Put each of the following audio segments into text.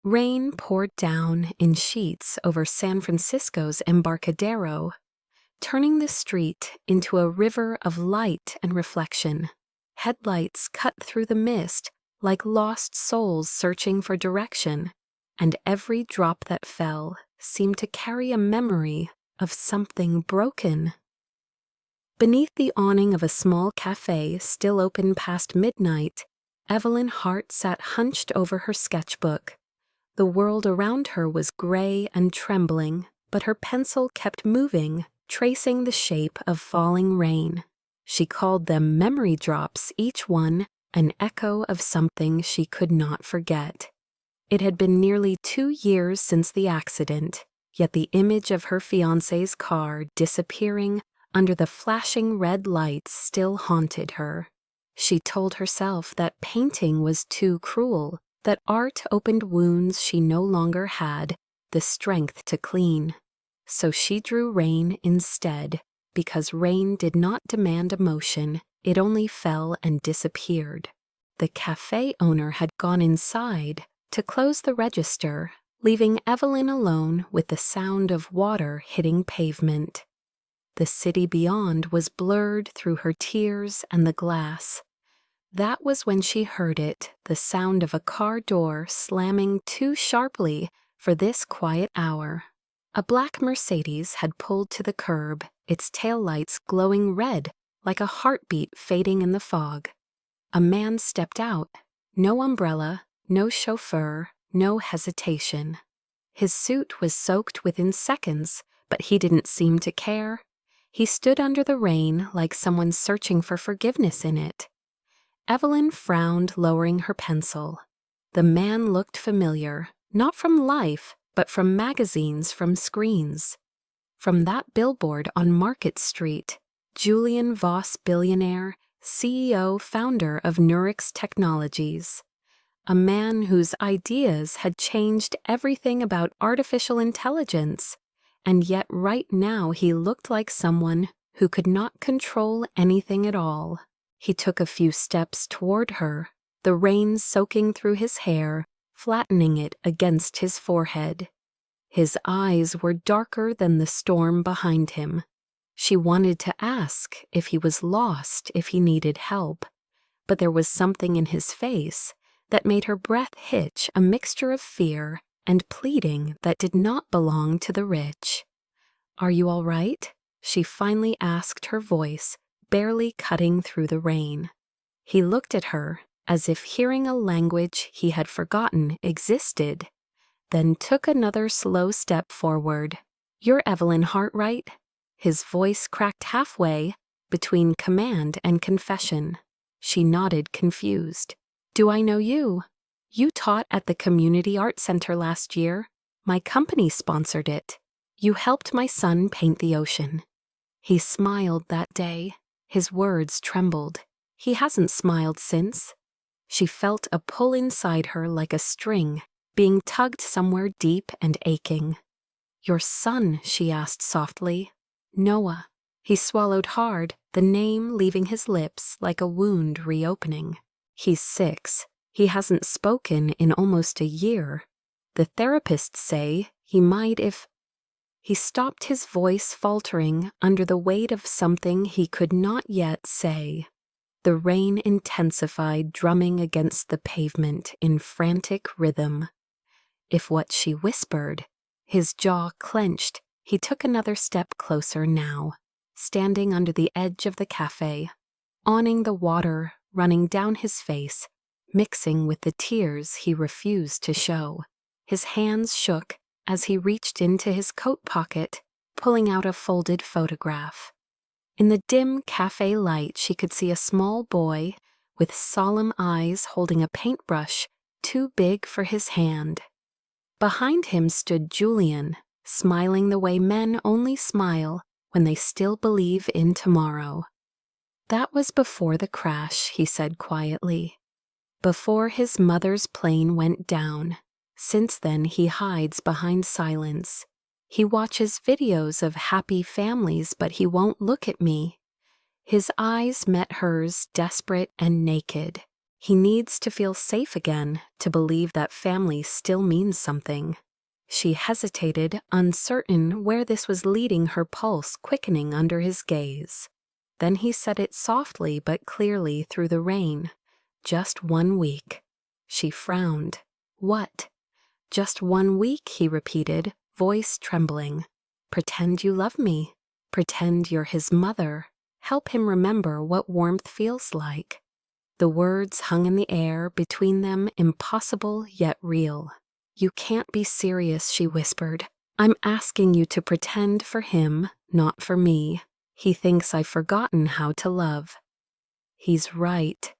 Rain poured down in sheets over San Francisco's Embarcadero, turning the street into a river of light and reflection. Headlights cut through the mist like lost souls searching for direction, and every drop that fell seemed to carry a memory of something broken. Beneath the awning of a small cafe still open past midnight, Evelyn Hart sat hunched over her sketchbook. The world around her was gray and trembling, but her pencil kept moving, tracing the shape of falling rain. She called them memory drops, each one an echo of something she could not forget. It had been nearly 2 years since the accident, yet the image of her fiancé's car disappearing under the flashing red lights still haunted her. She told herself that painting was too cruel, that art opened wounds she no longer had the strength to clean. So she drew rain instead, because rain did not demand emotion, it only fell and disappeared. The cafe owner had gone inside to close the register, leaving Evelyn alone with the sound of water hitting pavement. The city beyond was blurred through her tears and the glass. That was when she heard it, the sound of a car door slamming too sharply for this quiet hour. A black Mercedes had pulled to the curb, its taillights glowing red like a heartbeat fading in the fog. A man stepped out. No umbrella, no chauffeur, no hesitation. His suit was soaked within seconds, but he didn't seem to care. He stood under the rain like someone searching for forgiveness in it. Evelyn frowned, lowering her pencil. The man looked familiar, not from life, but from magazines, from screens. From that billboard on Market Street, Julian Voss, billionaire, CEO, founder of Neurix Technologies. A man whose ideas had changed everything about artificial intelligence, and yet right now he looked like someone who could not control anything at all. He took a few steps toward her, the rain soaking through his hair, flattening it against his forehead. His eyes were darker than the storm behind him. She wanted to ask if he was lost, if he needed help, but there was something in his face that made her breath hitch, a mixture of fear and pleading that did not belong to the rich. "Are you all right?" she finally asked, her voice barely cutting through the rain. He looked at her as if hearing a language he had forgotten existed, then took another slow step forward. "You're Evelyn Hart, right?" His voice cracked halfway between command and confession. She nodded, confused. "Do I know you? You taught at the Community Art Center last year. My company sponsored it. You helped my son paint the ocean." He smiled that day. His words trembled. He hasn't smiled since. She felt a pull inside her like a string, being tugged somewhere deep and aching. "Your son?" she asked softly. "Noah." He swallowed hard, the name leaving his lips like a wound reopening. "He's 6. He hasn't spoken in almost a year. The therapists say he might if—" He stopped, his voice faltering under the weight of something he could not yet say. The rain intensified, drumming against the pavement in frantic rhythm. If what she whispered, his jaw clenched, he took another step closer now, standing under the edge of the cafe, awning the water running down his face, mixing with the tears he refused to show. His hands shook as he reached into his coat pocket, pulling out a folded photograph. In the dim cafe light, she could see a small boy with solemn eyes holding a paintbrush too big for his hand. Behind him stood Julian, smiling the way men only smile when they still believe in tomorrow. "That was before the crash," he said quietly. "Before his mother's plane went down. Since then, he hides behind silence. He watches videos of happy families, but he won't look at me." His eyes met hers, desperate and naked. He needs to feel safe again to believe that family still means something. She hesitated, uncertain where this was leading, her pulse quickening under his gaze. Then he said it softly but clearly through the rain. "Just 1 week." She frowned. "What?" "Just 1 week," he repeated, voice trembling. "Pretend you love me. Pretend you're his mother. Help him remember what warmth feels like." The words hung in the air, between them impossible yet real. "You can't be serious," she whispered. "I'm asking you to pretend for him, not for me. He thinks I've forgotten how to love." He's right.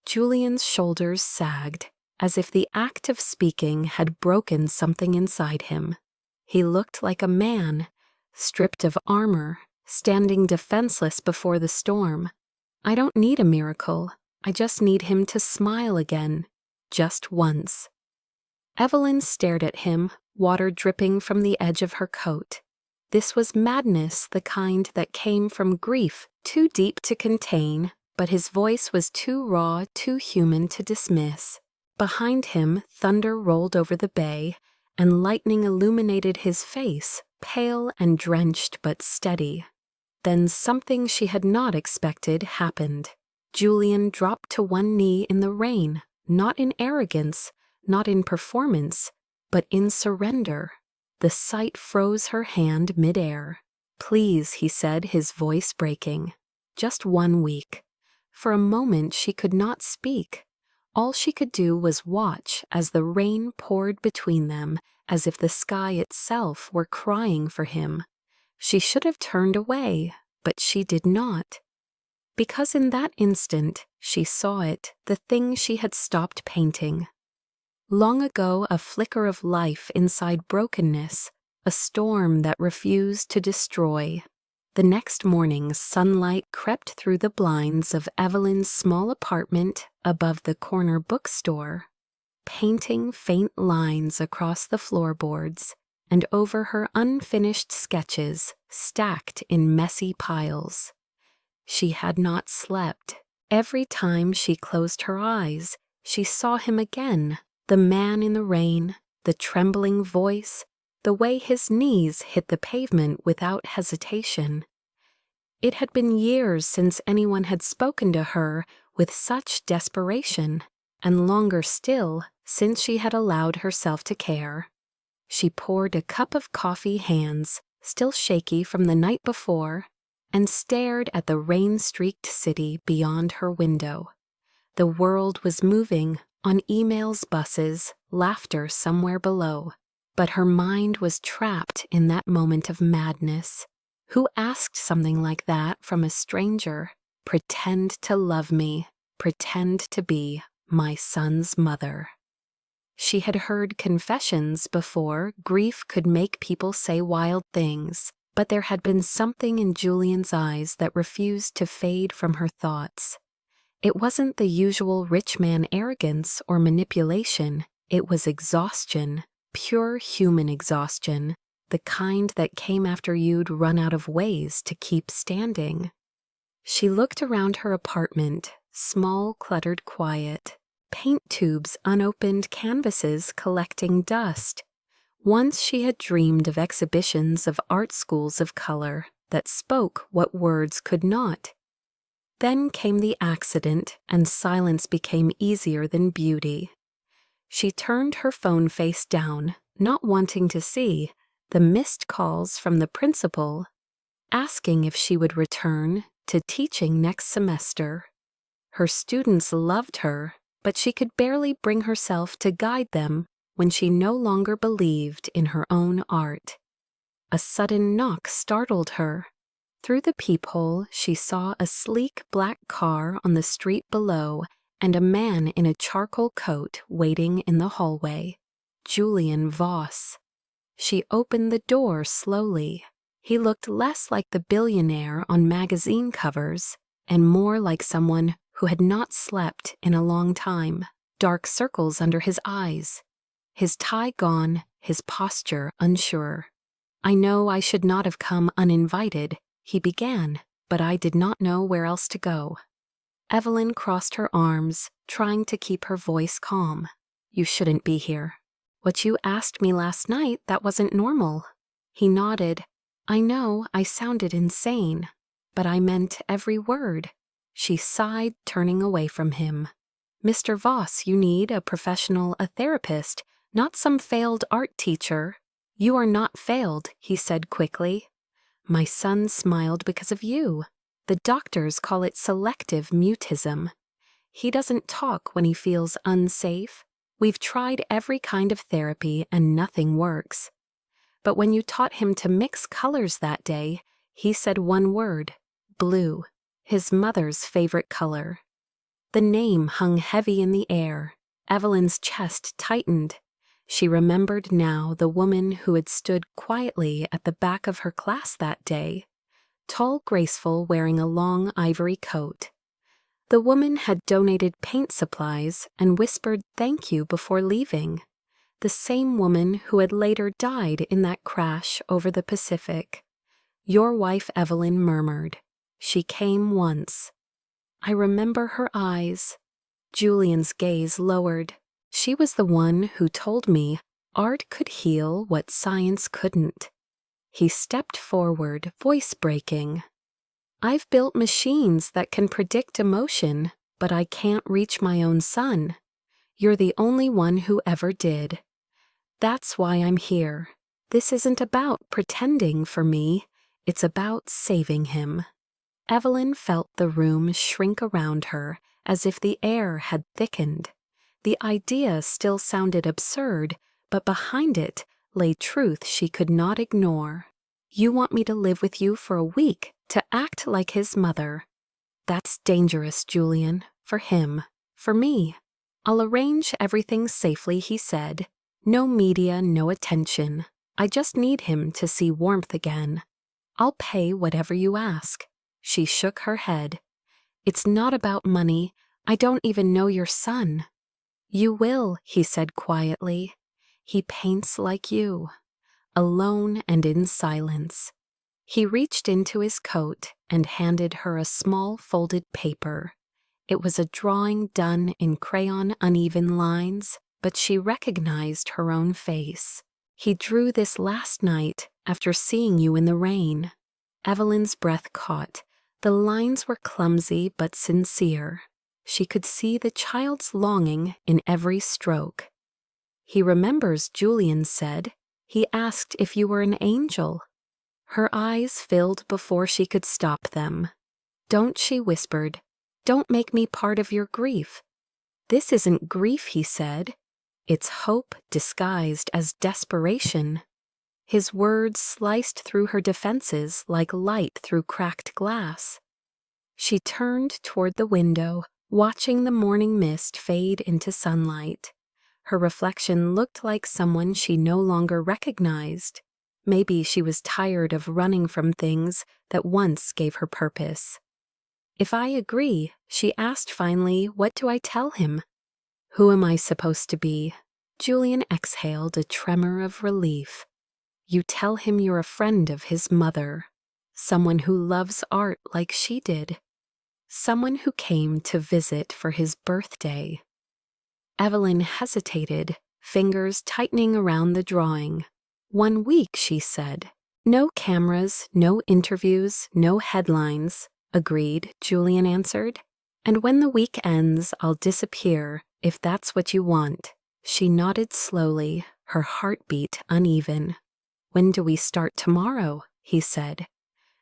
Julian's shoulders sagged, as if the act of speaking had broken something inside him. He looked like a man, stripped of armor, standing defenseless before the storm. "I don't need a miracle. I just need him to smile again. Just once." Evelyn stared at him, water dripping from the edge of her coat. This was madness, the kind that came from grief too deep to contain, but his voice was too raw, too human to dismiss. Behind him, thunder rolled over the bay, and lightning illuminated his face, pale and drenched but steady. Then something she had not expected happened. Julian dropped to one knee in the rain, not in arrogance, not in performance, but in surrender. The sight froze her hand midair. "Please," he said, his voice breaking. "Just 1 week." For a moment she could not speak. All she could do was watch as the rain poured between them, as if the sky itself were crying for him. She should have turned away, but she did not. Because in that instant she saw it, the thing she had stopped painting. Long ago, a flicker of life inside brokenness, a storm that refused to destroy. The next morning, sunlight crept through the blinds of Evelyn's small apartment above the corner bookstore, painting faint lines across the floorboards and over her unfinished sketches stacked in messy piles. She had not slept. Every time she closed her eyes, she saw him again, the man in the rain, the trembling voice, the way his knees hit the pavement without hesitation. It had been years since anyone had spoken to her with such desperation, and longer still since she had allowed herself to care. She poured a cup of coffee, hands still shaky from the night before, and stared at the rain-streaked city beyond her window. The world was moving on emails, buses, laughter somewhere below. But her mind was trapped in that moment of madness. Who asked something like that from a stranger? Pretend to love me. Pretend to be my son's mother. She had heard confessions before. Grief could make people say wild things. But there had been something in Julian's eyes that refused to fade from her thoughts. It wasn't the usual rich man arrogance or manipulation. It was exhaustion, pure human exhaustion, the kind that came after you'd run out of ways to keep standing. She looked around her apartment, small, cluttered, quiet, paint tubes unopened, canvases collecting dust. Once she had dreamed of exhibitions of art schools of color that spoke what words could not. Then came the accident, and silence became easier than beauty. She turned her phone face down, not wanting to see the missed calls from the principal, asking if she would return to teaching next semester. Her students loved her, but she could barely bring herself to guide them when she no longer believed in her own art. A sudden knock startled her. Through the peephole, she saw a sleek black car on the street below and a man in a charcoal coat waiting in the hallway. Julian Voss. She opened the door slowly. He looked less like the billionaire on magazine covers and more like someone who had not slept in a long time. Dark circles under his eyes. His tie gone, his posture unsure. "I know I should not have come uninvited," he began, "but I did not know where else to go." Evelyn crossed her arms, trying to keep her voice calm. You shouldn't be here. What you asked me last night, that wasn't normal. He nodded. I know I sounded insane, but I meant every word. She sighed, turning away from him. Mr. Voss, you need a professional, a therapist, not some failed art teacher. You are not failed, he said quickly. My son smiled because of you. The doctors call it selective mutism. He doesn't talk when he feels unsafe. We've tried every kind of therapy and nothing works. But when you taught him to mix colors that day, he said one word, blue, his mother's favorite color. The name hung heavy in the air. Evelyn's chest tightened. She remembered now the woman who had stood quietly at the back of her class that day, tall, graceful, wearing a long ivory coat. The woman had donated paint supplies and whispered thank you before leaving. The same woman who had later died in that crash over the Pacific. Your wife, Evelyn murmured. She came once. I remember her eyes. Julian's gaze lowered. She was the one who told me art could heal what science couldn't. He stepped forward, voice breaking. I've built machines that can predict emotion, but I can't reach my own son. You're the only one who ever did. That's why I'm here. This isn't about pretending for me. It's about saving him. Evelyn felt the room shrink around her as if the air had thickened. The idea still sounded absurd, but behind it lay truth she could not ignore. You want me to live with you for a week, to act like his mother. That's dangerous, Julian. For him. For me. I'll arrange everything safely, he said. No media, no attention. I just need him to see warmth again. I'll pay whatever you ask. She shook her head. It's not about money. I don't even know your son. You will, he said quietly. He paints like you. Alone and in silence. He reached into his coat and handed her a small folded paper. It was a drawing done in crayon uneven lines, but she recognized her own face. He drew this last night after seeing you in the rain. Evelyn's breath caught. The lines were clumsy but sincere. She could see the child's longing in every stroke. He remembers, Julian said. He asked if you were an angel. Her eyes filled before she could stop them. Don't, she whispered. Don't make me part of your grief. This isn't grief, he said. It's hope disguised as desperation. His words sliced through her defenses like light through cracked glass. She turned toward the window, watching the morning mist fade into sunlight. Her reflection looked like someone she no longer recognized. Maybe she was tired of running from things that once gave her purpose. If I agree, she asked finally, what do I tell him? Who am I supposed to be? Julian exhaled a tremor of relief. You tell him you're a friend of his mother, someone who loves art like she did, someone who came to visit for his birthday. Evelyn hesitated, fingers tightening around the drawing. 1 week, she said. No cameras, no interviews, no headlines. Agreed, Julian answered. And when the week ends, I'll disappear, if that's what you want. She nodded slowly, her heartbeat uneven. When do we start tomorrow? He said.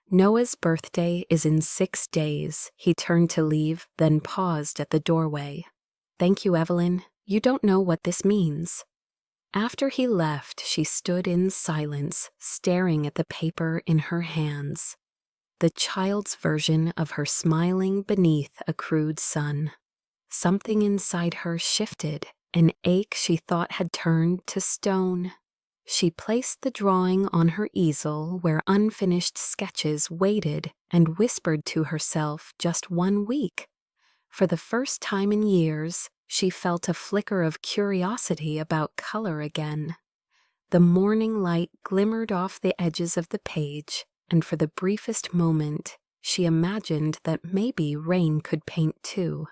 Noah's birthday is in 6 days. He turned to leave, then paused at the doorway. Thank you, Evelyn. You don't know what this means. After he left, she stood in silence, staring at the paper in her hands. The child's version of her smiling beneath a crude sun. Something inside her shifted, an ache she thought had turned to stone. She placed the drawing on her easel where unfinished sketches waited and whispered to herself just 1 week. For the first time in years, she felt a flicker of curiosity about color again. The morning light glimmered off the edges of the page, and for the briefest moment, she imagined that maybe rain could paint too.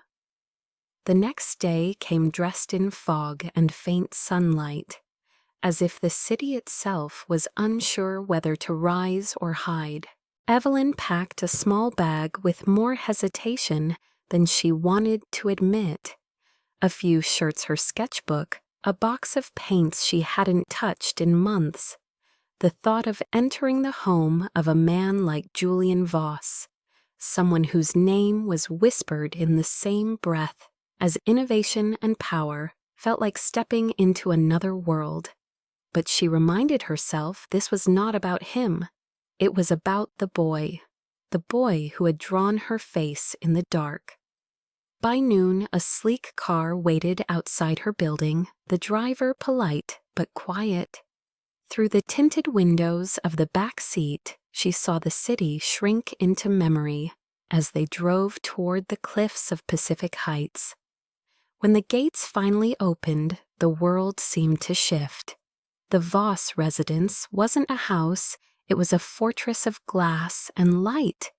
The next day came dressed in fog and faint sunlight, as if the city itself was unsure whether to rise or hide. Evelyn packed a small bag with more hesitation than she wanted to admit. A few shirts, her sketchbook, a box of paints she hadn't touched in months. The thought of entering the home of a man like Julian Voss, someone whose name was whispered in the same breath as innovation and power, felt like stepping into another world. But she reminded herself this was not about him. It was about the boy who had drawn her face in the dark. By noon, a sleek car waited outside her building, the driver polite but quiet. Through the tinted windows of the back seat, she saw the city shrink into memory as they drove toward the cliffs of Pacific Heights. When the gates finally opened, the world seemed to shift. The Voss residence wasn't a house, it was a fortress of glass and light,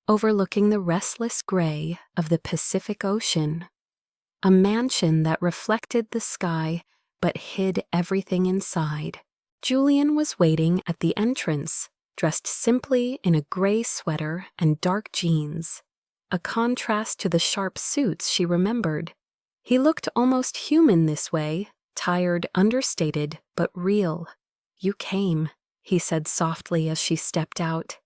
overlooking the restless gray of the Pacific Ocean. A mansion that reflected the sky but hid everything inside. Julian was waiting at the entrance, dressed simply in a gray sweater and dark jeans, a contrast to the sharp suits she remembered. He looked almost human this way, tired, understated, but real. "You came," he said softly as she stepped out.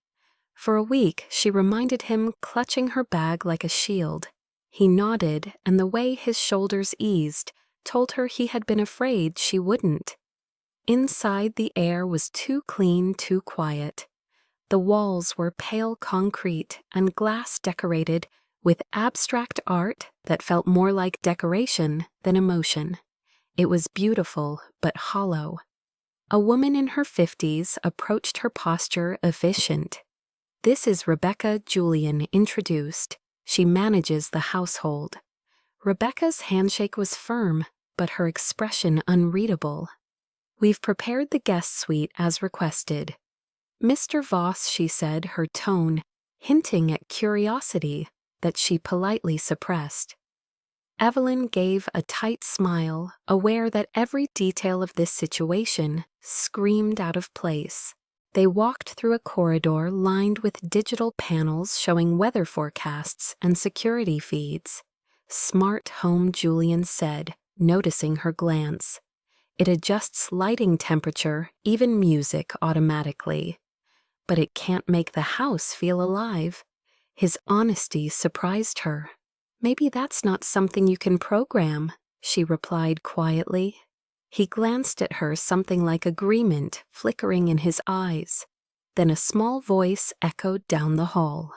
For a week, she reminded him, clutching her bag like a shield. He nodded, and the way his shoulders eased told her he had been afraid she wouldn't. Inside, the air was too clean, too quiet. The walls were pale concrete and glass decorated with abstract art that felt more like decoration than emotion. It was beautiful but hollow. A woman in her 50s approached her posture efficient. "This is Rebecca," Julian introduced. "She manages the household." Rebecca's handshake was firm, but her expression unreadable. "We've prepared the guest suite as requested." "Mr. Voss," she said, her tone hinting at curiosity that she politely suppressed. Evelyn gave a tight smile, aware that every detail of this situation screamed out of place. They walked through a corridor lined with digital panels showing weather forecasts and security feeds. "Smart home," Julian said, noticing her glance. "It adjusts lighting temperature, even music, automatically. But it can't make the house feel alive." His honesty surprised her. "Maybe that's not something you can program," she replied quietly. He glanced at her, something like agreement flickering in his eyes. Then a small voice echoed down the hall.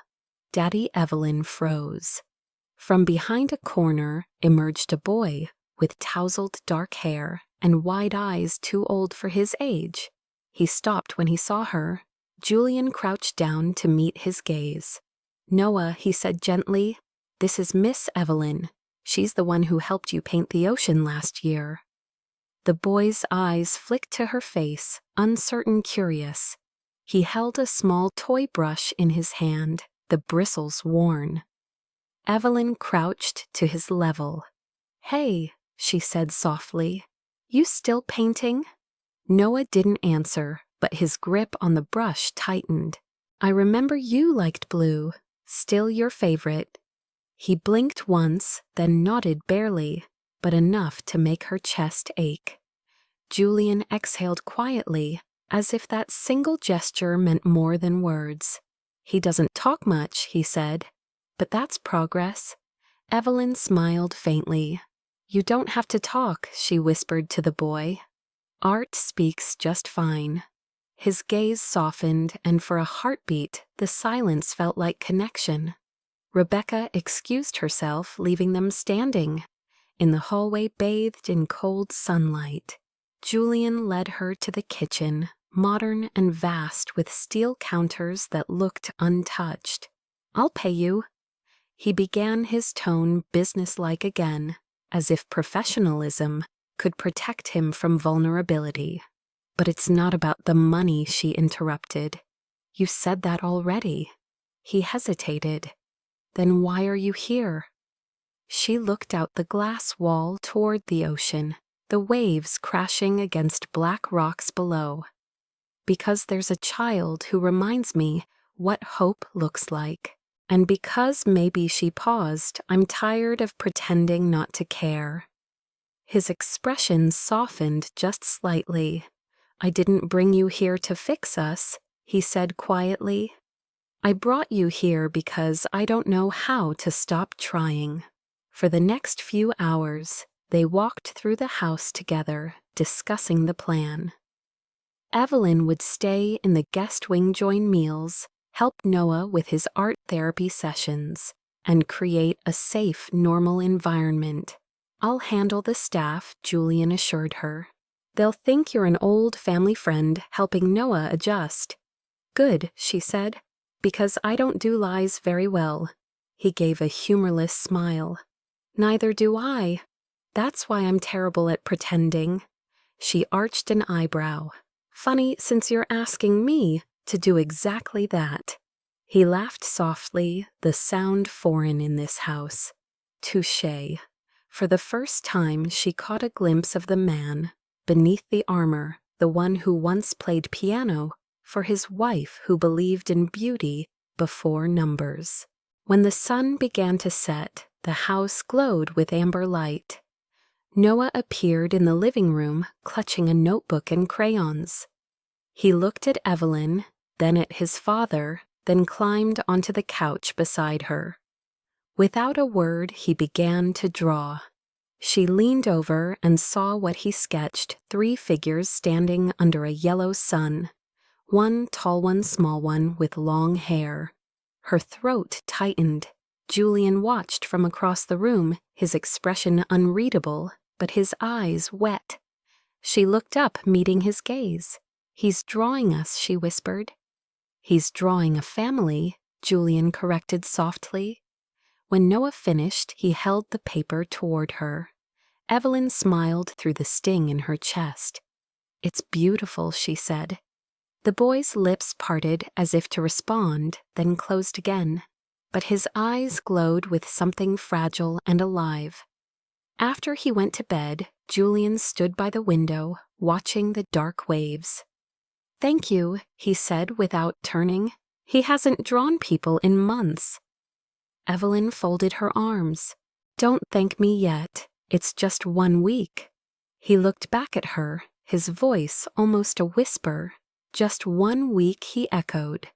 Daddy Evelyn froze. From behind a corner emerged a boy with tousled dark hair and wide eyes too old for his age. He stopped when he saw her. Julian crouched down to meet his gaze. "Noah," he said gently, "this is Miss Evelyn. She's the one who helped you paint the ocean last year." The boy's eyes flicked to her face, uncertain, curious. He held a small toy brush in his hand, the bristles worn. Evelyn crouched to his level. "Hey," she said softly, "you still painting?" Noah didn't answer, but his grip on the brush tightened. "I remember you liked blue. Still your favorite." He blinked once, then nodded barely, but enough to make her chest ache. Julian exhaled quietly, as if that single gesture meant more than words. "He doesn't talk much," he said, "but that's progress." Evelyn smiled faintly. "You don't have to talk," she whispered to the boy. "Art speaks just fine." His gaze softened, and for a heartbeat, the silence felt like connection. Rebecca excused herself, leaving them standing in the hallway bathed in cold sunlight. Julian led her to the kitchen, modern and vast with steel counters that looked untouched. "I'll pay you." He began, his tone businesslike again, as if professionalism could protect him from vulnerability. "But it's not about the money," she interrupted. "You said that already." He hesitated. Then why are you here? She looked out the glass wall toward the ocean, the waves crashing against black rocks below. Because there's a child who reminds me what hope looks like. And because maybe she paused, I'm tired of pretending not to care. His expression softened just slightly. I didn't bring you here to fix us, he said quietly. I brought you here because I don't know how to stop trying. For the next few hours, they walked through the house together, discussing the plan. Evelyn would stay in the guest wing during meals, help Noah with his art therapy sessions, and create a safe, normal environment. I'll handle the staff, Julian assured her. They'll think you're an old family friend helping Noah adjust. Good, she said, because I don't do lies very well. He gave a humorless smile. Neither do I. That's why I'm terrible at pretending. She arched an eyebrow. Funny, since you're asking me to do exactly that. He laughed softly, the sound foreign in this house. Touché. For the first time, she caught a glimpse of the man, beneath the armor, the one who once played piano for his wife who believed in beauty before numbers. When the sun began to set, the house glowed with amber light. Noah appeared in the living room, clutching a notebook and crayons. He looked at Evelyn, then at his father, then climbed onto the couch beside her. Without a word, he began to draw. She leaned over and saw what he sketched, 3 figures standing under a yellow sun. One tall one, small one, with long hair. Her throat tightened. Julian watched from across the room, his expression unreadable, but his eyes wet. She looked up, meeting his gaze. He's drawing us, she whispered. He's drawing a family, Julian corrected softly. When Noah finished, he held the paper toward her. Evelyn smiled through the sting in her chest. It's beautiful, she said. The boy's lips parted as if to respond, then closed again. But his eyes glowed with something fragile and alive. After he went to bed, Julian stood by the window, watching the dark waves. Thank you, he said without turning. He hasn't drawn people in months. Evelyn folded her arms. Don't thank me yet. It's just 1 week. He looked back at her, his voice almost a whisper. Just 1 week, he echoed.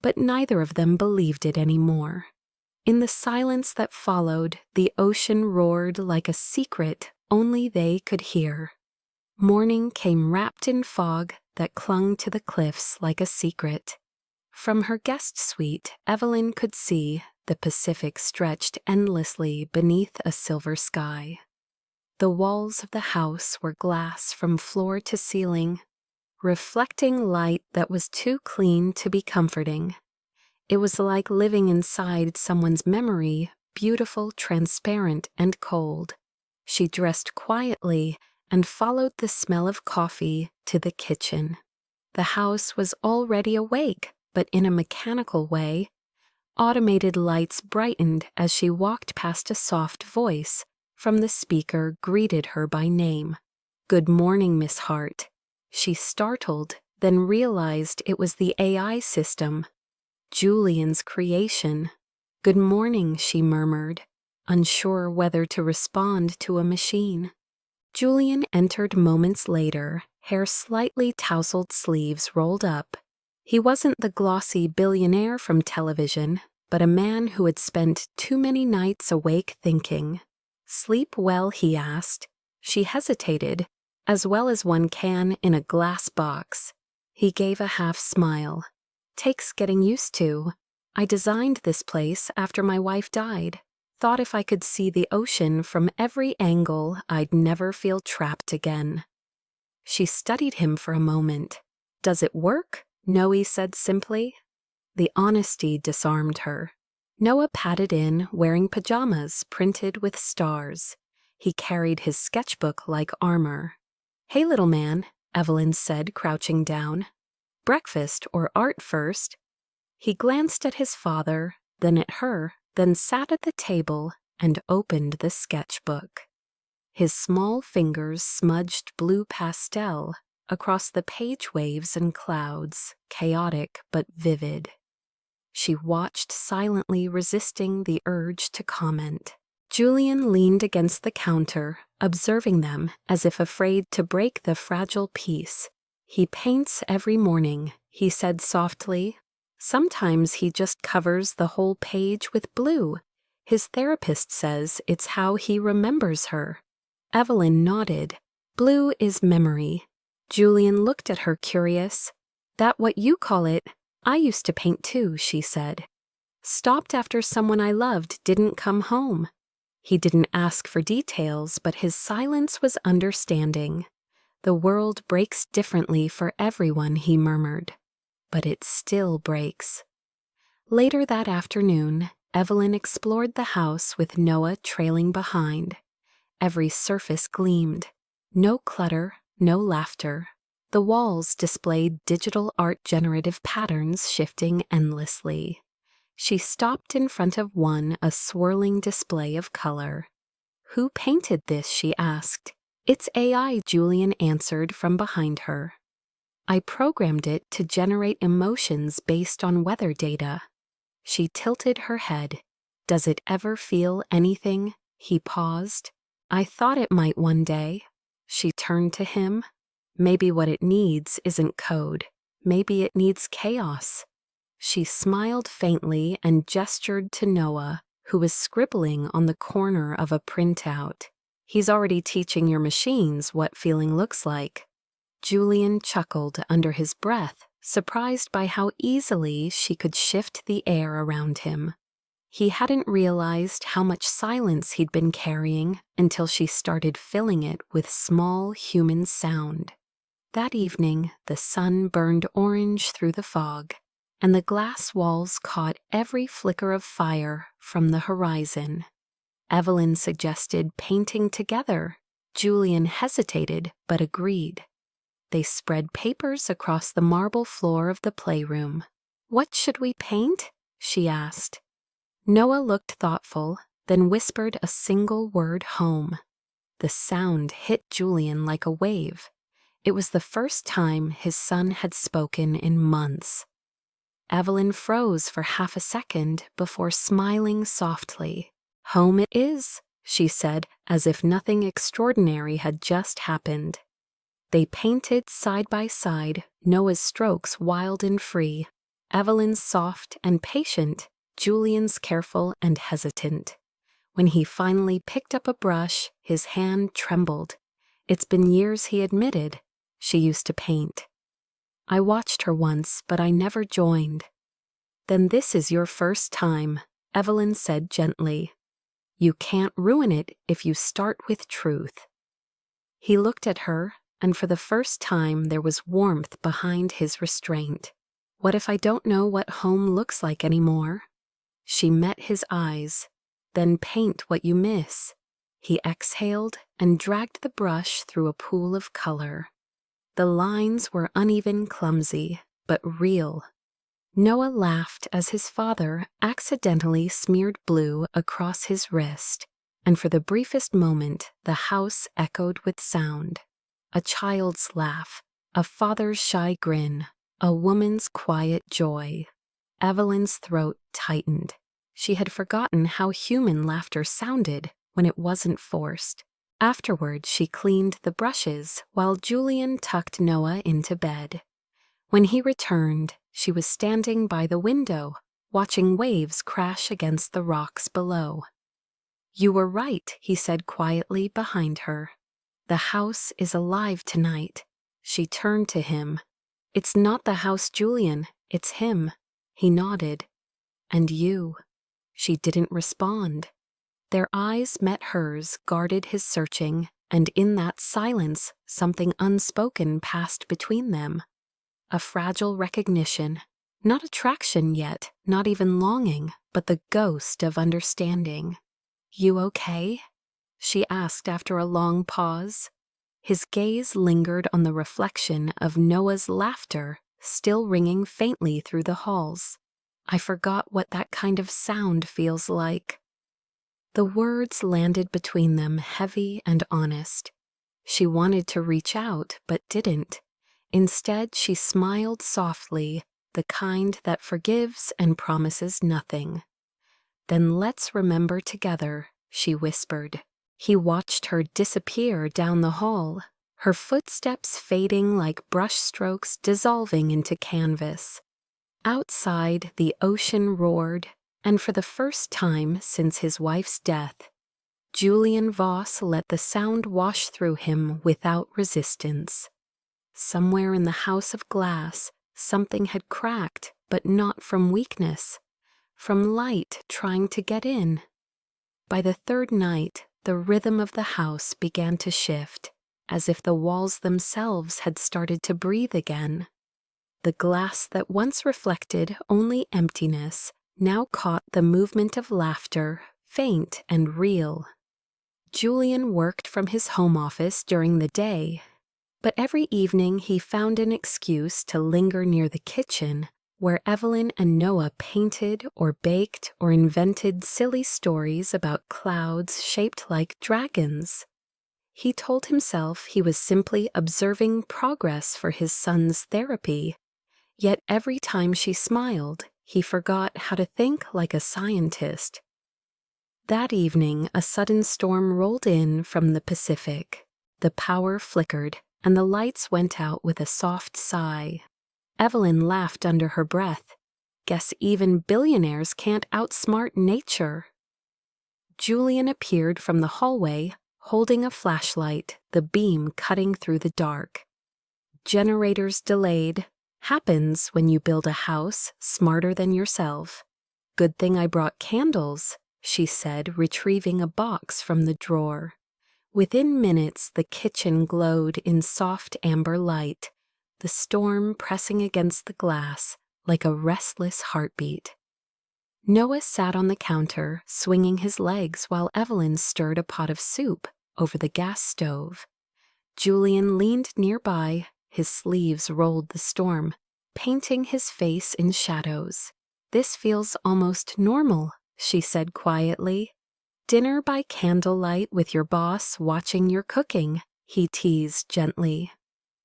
But neither of them believed it anymore. In the silence that followed, the ocean roared like a secret only they could hear. Morning came wrapped in fog that clung to the cliffs like a secret. From her guest suite, Evelyn could see the Pacific stretched endlessly beneath a silver sky. The walls of the house were glass from floor to ceiling, reflecting light that was too clean to be comforting. It was like living inside someone's memory, beautiful, transparent, and cold. She dressed quietly and followed the smell of coffee to the kitchen. The house was already awake, but in a mechanical way. Automated lights brightened as she walked past a soft voice from the speaker greeted her by name. Good morning, Miss Hart. She startled, then realized it was the AI system. Julian's creation. Good morning, she murmured, unsure whether to respond to a machine. Julian entered moments later, hair slightly tousled, sleeves rolled up. He wasn't the glossy billionaire from television, but a man who had spent too many nights awake thinking. Sleep well, he asked. She hesitated, as well as one can in a glass box. He gave a half smile. Takes getting used to. I designed this place after my wife died. Thought if I could see the ocean from every angle, I'd never feel trapped again. She studied him for a moment. Does it work? Noe said simply. The honesty disarmed her. Noah padded in, wearing pajamas printed with stars. He carried his sketchbook like armor. Hey, little man, Evelyn said, crouching down. Breakfast or art first? He glanced at his father, then at her, then sat at the table and opened the sketchbook. His small fingers smudged blue pastel across the page waves and clouds, chaotic but vivid. She watched silently, resisting the urge to comment. Julian leaned against the counter, observing them as if afraid to break the fragile piece. "He paints every morning," he said softly. "Sometimes he just covers the whole page with blue. His therapist says it's how he remembers her." Evelyn nodded. "Blue is memory." Julian looked at her, curious. "That what you call it? I used to paint too," she said. "Stopped after someone I loved didn't come home." He didn't ask for details, but his silence was understanding. "The world breaks differently for everyone," he murmured. "But it still breaks." Later that afternoon, Evelyn explored the house with Noah trailing behind. Every surface gleamed. No clutter, no laughter. The walls displayed digital art generative patterns shifting endlessly. She stopped in front of one, a swirling display of color. "Who painted this?" she asked. "It's AI," Julian answered from behind her. "I programmed it to generate emotions based on weather data." She tilted her head. "Does it ever feel anything?" He paused. "I thought it might one day." She turned to him. "Maybe what it needs isn't code. Maybe it needs chaos." She smiled faintly and gestured to Noah, who was scribbling on the corner of a printout. "He's already teaching your machines what feeling looks like." Julian chuckled under his breath, surprised by how easily she could shift the air around him. He hadn't realized how much silence he'd been carrying until she started filling it with small human sound. That evening, the sun burned orange through the fog, and the glass walls caught every flicker of fire from the horizon. Evelyn suggested painting together. Julian hesitated but agreed. They spread papers across the marble floor of the playroom. "What should we paint?" she asked. Noah looked thoughtful, then whispered a single word: "home." The sound hit Julian like a wave. It was the first time his son had spoken in months. Evelyn froze for half a second before smiling softly. "Home it is," she said, as if nothing extraordinary had just happened. They painted side by side, Noah's strokes wild and free, Evelyn's soft and patient, Julian's careful and hesitant. When he finally picked up a brush, his hand trembled. "It's been years," he admitted. "She used to paint. I watched her once, but I never joined." "Then this is your first time," Evelyn said gently. "You can't ruin it if you start with truth." He looked at her, and for the first time there was warmth behind his restraint. "What if I don't know what home looks like anymore?" She met his eyes. "Then paint what you miss." He exhaled and dragged the brush through a pool of color. The lines were uneven, clumsy, but real. Noah laughed as his father accidentally smeared blue across his wrist, and for the briefest moment the house echoed with sound. A child's laugh, a father's shy grin, a woman's quiet joy. Evelyn's throat tightened. She had forgotten how human laughter sounded when it wasn't forced. Afterward, she cleaned the brushes while Julian tucked Noah into bed. When he returned, she was standing by the window, watching waves crash against the rocks below. "You were right," he said quietly behind her. "The house is alive tonight." She turned to him. "It's not the house, Julian. It's him." He nodded. "And you." She didn't respond. Their eyes met hers, guarded his searching, and in that silence, something unspoken passed between them. A fragile recognition, not attraction yet, not even longing, but the ghost of understanding. "You okay?" she asked after a long pause. His gaze lingered on the reflection of Noah's laughter, still ringing faintly through the halls. I forgot what that kind of sound feels like." The words landed between them heavy and honest. She wanted to reach out, but didn't. Instead, she smiled softly, the kind that forgives and promises nothing. "Then let's remember together," she whispered. He watched her disappear down the hall, her footsteps fading like brushstrokes dissolving into canvas. Outside, the ocean roared, and for the first time since his wife's death, Julian Voss let the sound wash through him without resistance. Somewhere in the house of glass, something had cracked, but not from weakness, from light trying to get in. By the third night, the rhythm of the house began to shift, as if the walls themselves had started to breathe again. The glass that once reflected only emptiness now caught the movement of laughter, faint and real. Julian worked from his home office during the day, but every evening he found an excuse to linger near the kitchen, where Evelyn and Noah painted or baked or invented silly stories about clouds shaped like dragons. He told himself he was simply observing progress for his son's therapy, yet every time she smiled, he forgot how to think like a scientist. That evening, a sudden storm rolled in from the Pacific. The power flickered, and the lights went out with a soft sigh. Evelyn laughed under her breath. "Guess even billionaires can't outsmart nature." Julian appeared from the hallway, holding a flashlight, the beam cutting through the dark. "Generators delayed. Happens when you build a house smarter than yourself. Good thing I brought candles," she said, retrieving a box from the drawer. Within minutes, the kitchen glowed in soft amber light, the storm pressing against the glass like a restless heartbeat. Noah sat on the counter, swinging his legs while Evelyn stirred a pot of soup over the gas stove. Julian leaned nearby, his sleeves rolled the storm, painting his face in shadows. "This feels almost normal," she said quietly. "Dinner by candlelight with your boss watching your cooking," he teased gently.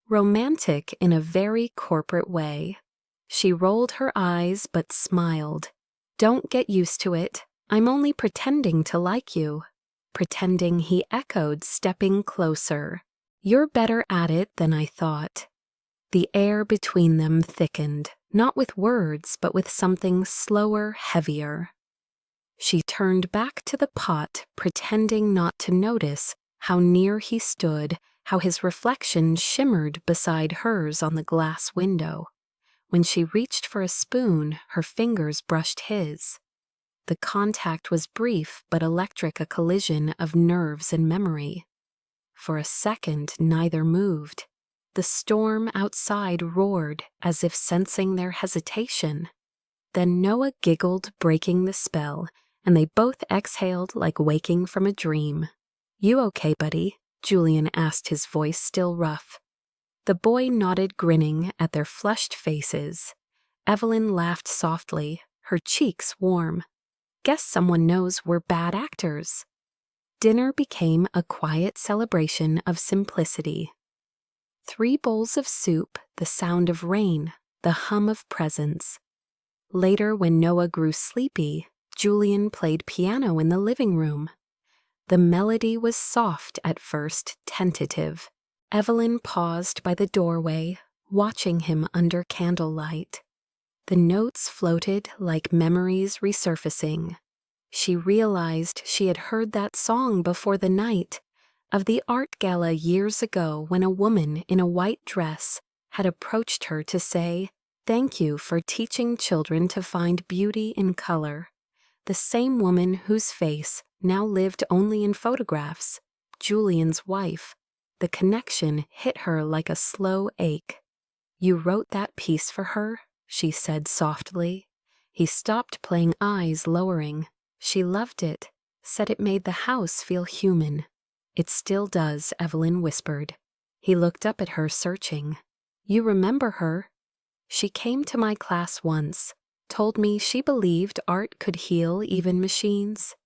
Romantic in a very corporate way. She rolled her eyes but smiled. "Don't get used to it. I'm only pretending to like you." "Pretending," he echoed, stepping closer. "You're better at it than I thought." The air between them thickened, not with words, but with something slower, heavier. She turned back to the pot, pretending not to notice how near he stood, how his reflection shimmered beside hers on the glass window. When she reached for a spoon, her fingers brushed his. The contact was brief but electric, a collision of nerves and memory. For a second, neither moved. The storm outside roared, as if sensing their hesitation. Then Noah giggled, breaking the spell, and they both exhaled like waking from a dream. "You okay, buddy?" Julian asked, his voice still rough. The boy nodded, grinning at their flushed faces. Evelyn laughed softly, her cheeks warm. "Guess someone knows we're bad actors." Dinner became a quiet celebration of simplicity. 3 bowls of soup, the sound of rain, the hum of presents. Later, when Noah grew sleepy, Julian played piano in the living room. The melody was soft at first, tentative. Evelyn paused by the doorway, watching him under candlelight. The notes floated like memories resurfacing. She realized she had heard that song before the night, of the art gala years ago when a woman in a white dress had approached her to say, "Thank you for teaching children to find beauty in color." The same woman whose face now lived only in photographs, Julian's wife. The connection hit her like a slow ache. "You wrote that piece for her?" she said softly. He stopped playing, eyes lowering. "She loved it, said it made the house feel human." "It still does," Evelyn whispered. He looked up at her, searching. "You remember her?" "She came to my class once, told me she believed art could heal even machines.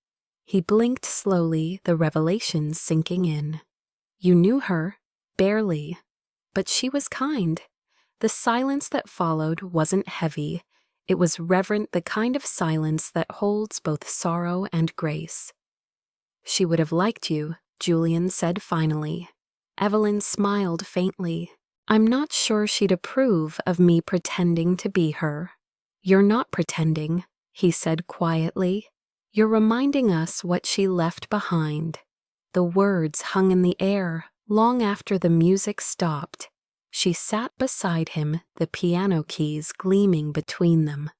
He blinked slowly, the revelations sinking in. You knew her, barely, but she was kind. The silence that followed wasn't heavy. It was reverent, the kind of silence that holds both sorrow and grace. She would have liked you, Julian said finally. Evelyn smiled faintly. I'm not sure she'd approve of me pretending to be her. You're not pretending, he said quietly. You're reminding us what she left behind. The words hung in the air long after the music stopped. She sat beside him, the piano keys gleaming between them.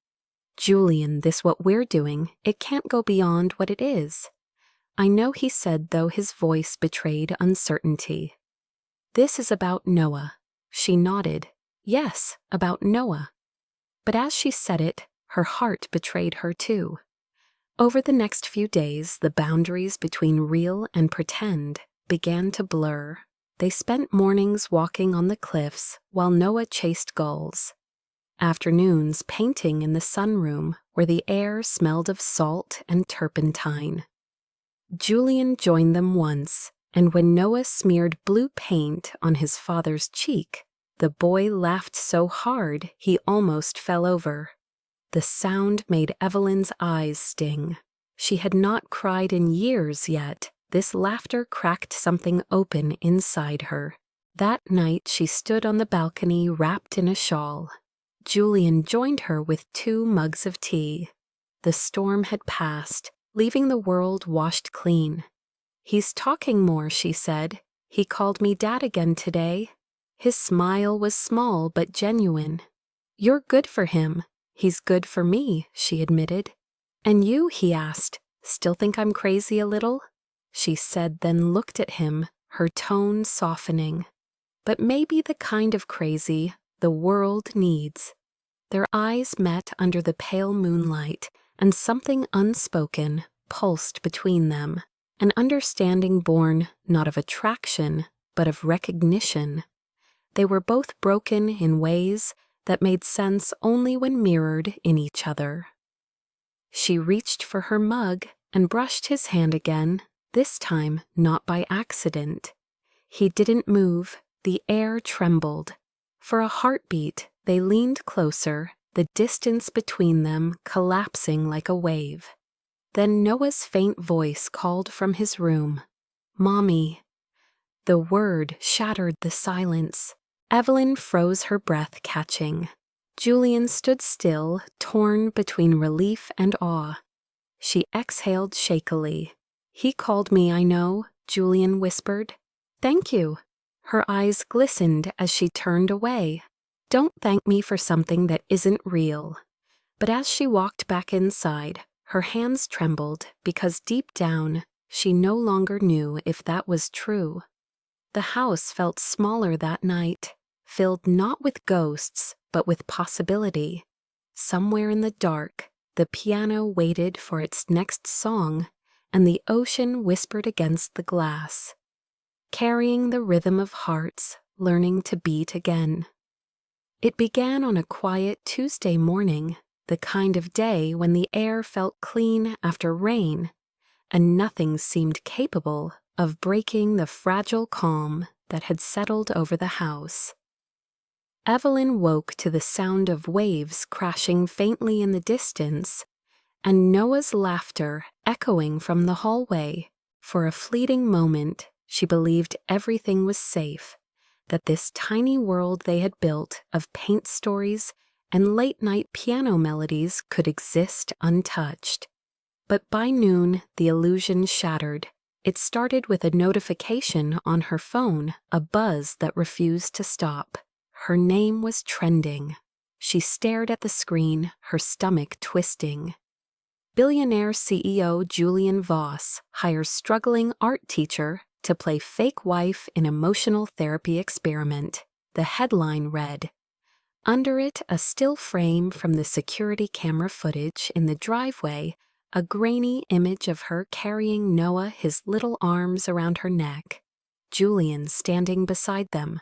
Julian, this what we're doing, it can't go beyond what it is. I know, he said, though his voice betrayed uncertainty. This is about Noah. She nodded. Yes, about Noah. But as she said it, her heart betrayed her too. Over the next few days, the boundaries between real and pretend began to blur. They spent mornings walking on the cliffs while Noah chased gulls. Afternoons painting in the sunroom where the air smelled of salt and turpentine. Julian joined them once, and when Noah smeared blue paint on his father's cheek, the boy laughed so hard he almost fell over. The sound made Evelyn's eyes sting. She had not cried in years yet. This laughter cracked something open inside her. That night she stood on the balcony wrapped in a shawl. Julian joined her with 2 mugs of tea. The storm had passed, leaving the world washed clean. He's talking more, she said. He called me Dad again today. His smile was small but genuine. You're good for him. He's good for me, she admitted. And you, he asked, still think I'm crazy a little? She said, then looked at him, her tone softening. But maybe the kind of crazy the world needs. Their eyes met under the pale moonlight, and something unspoken pulsed between them, an understanding born not of attraction, but of recognition. They were both broken in ways that made sense only when mirrored in each other. She reached for her mug and brushed his hand again, this time not by accident. He didn't move, the air trembled. For a heartbeat, they leaned closer, the distance between them collapsing like a wave. Then Noah's faint voice called from his room, "Mommy." The word shattered the silence. Evelyn froze, her breath catching. Julian stood still, torn between relief and awe. She exhaled shakily. "He called me, I know," Julian whispered. "Thank you." Her eyes glistened as she turned away. "Don't thank me for something that isn't real." But as she walked back inside, her hands trembled because deep down, she no longer knew if that was true. The house felt smaller that night, filled not with ghosts, but with possibility. Somewhere in the dark, the piano waited for its next song, and the ocean whispered against the glass, carrying the rhythm of hearts learning to beat again. It began on a quiet Tuesday morning, the kind of day when the air felt clean after rain, and nothing seemed capable of breaking the fragile calm that had settled over the house. Evelyn woke to the sound of waves crashing faintly in the distance, and Noah's laughter echoing from the hallway. For a fleeting moment, she believed everything was safe, that this tiny world they had built of paint stories and late-night piano melodies could exist untouched. But by noon, the illusion shattered. It started with a notification on her phone, a buzz that refused to stop. Her name was trending. She stared at the screen, her stomach twisting. Billionaire CEO Julian Voss hires struggling art teacher to play fake wife in emotional therapy experiment. The headline read. Under it, a still frame from the security camera footage in the driveway, a grainy image of her carrying Noah, his little arms around her neck. Julian standing beside them.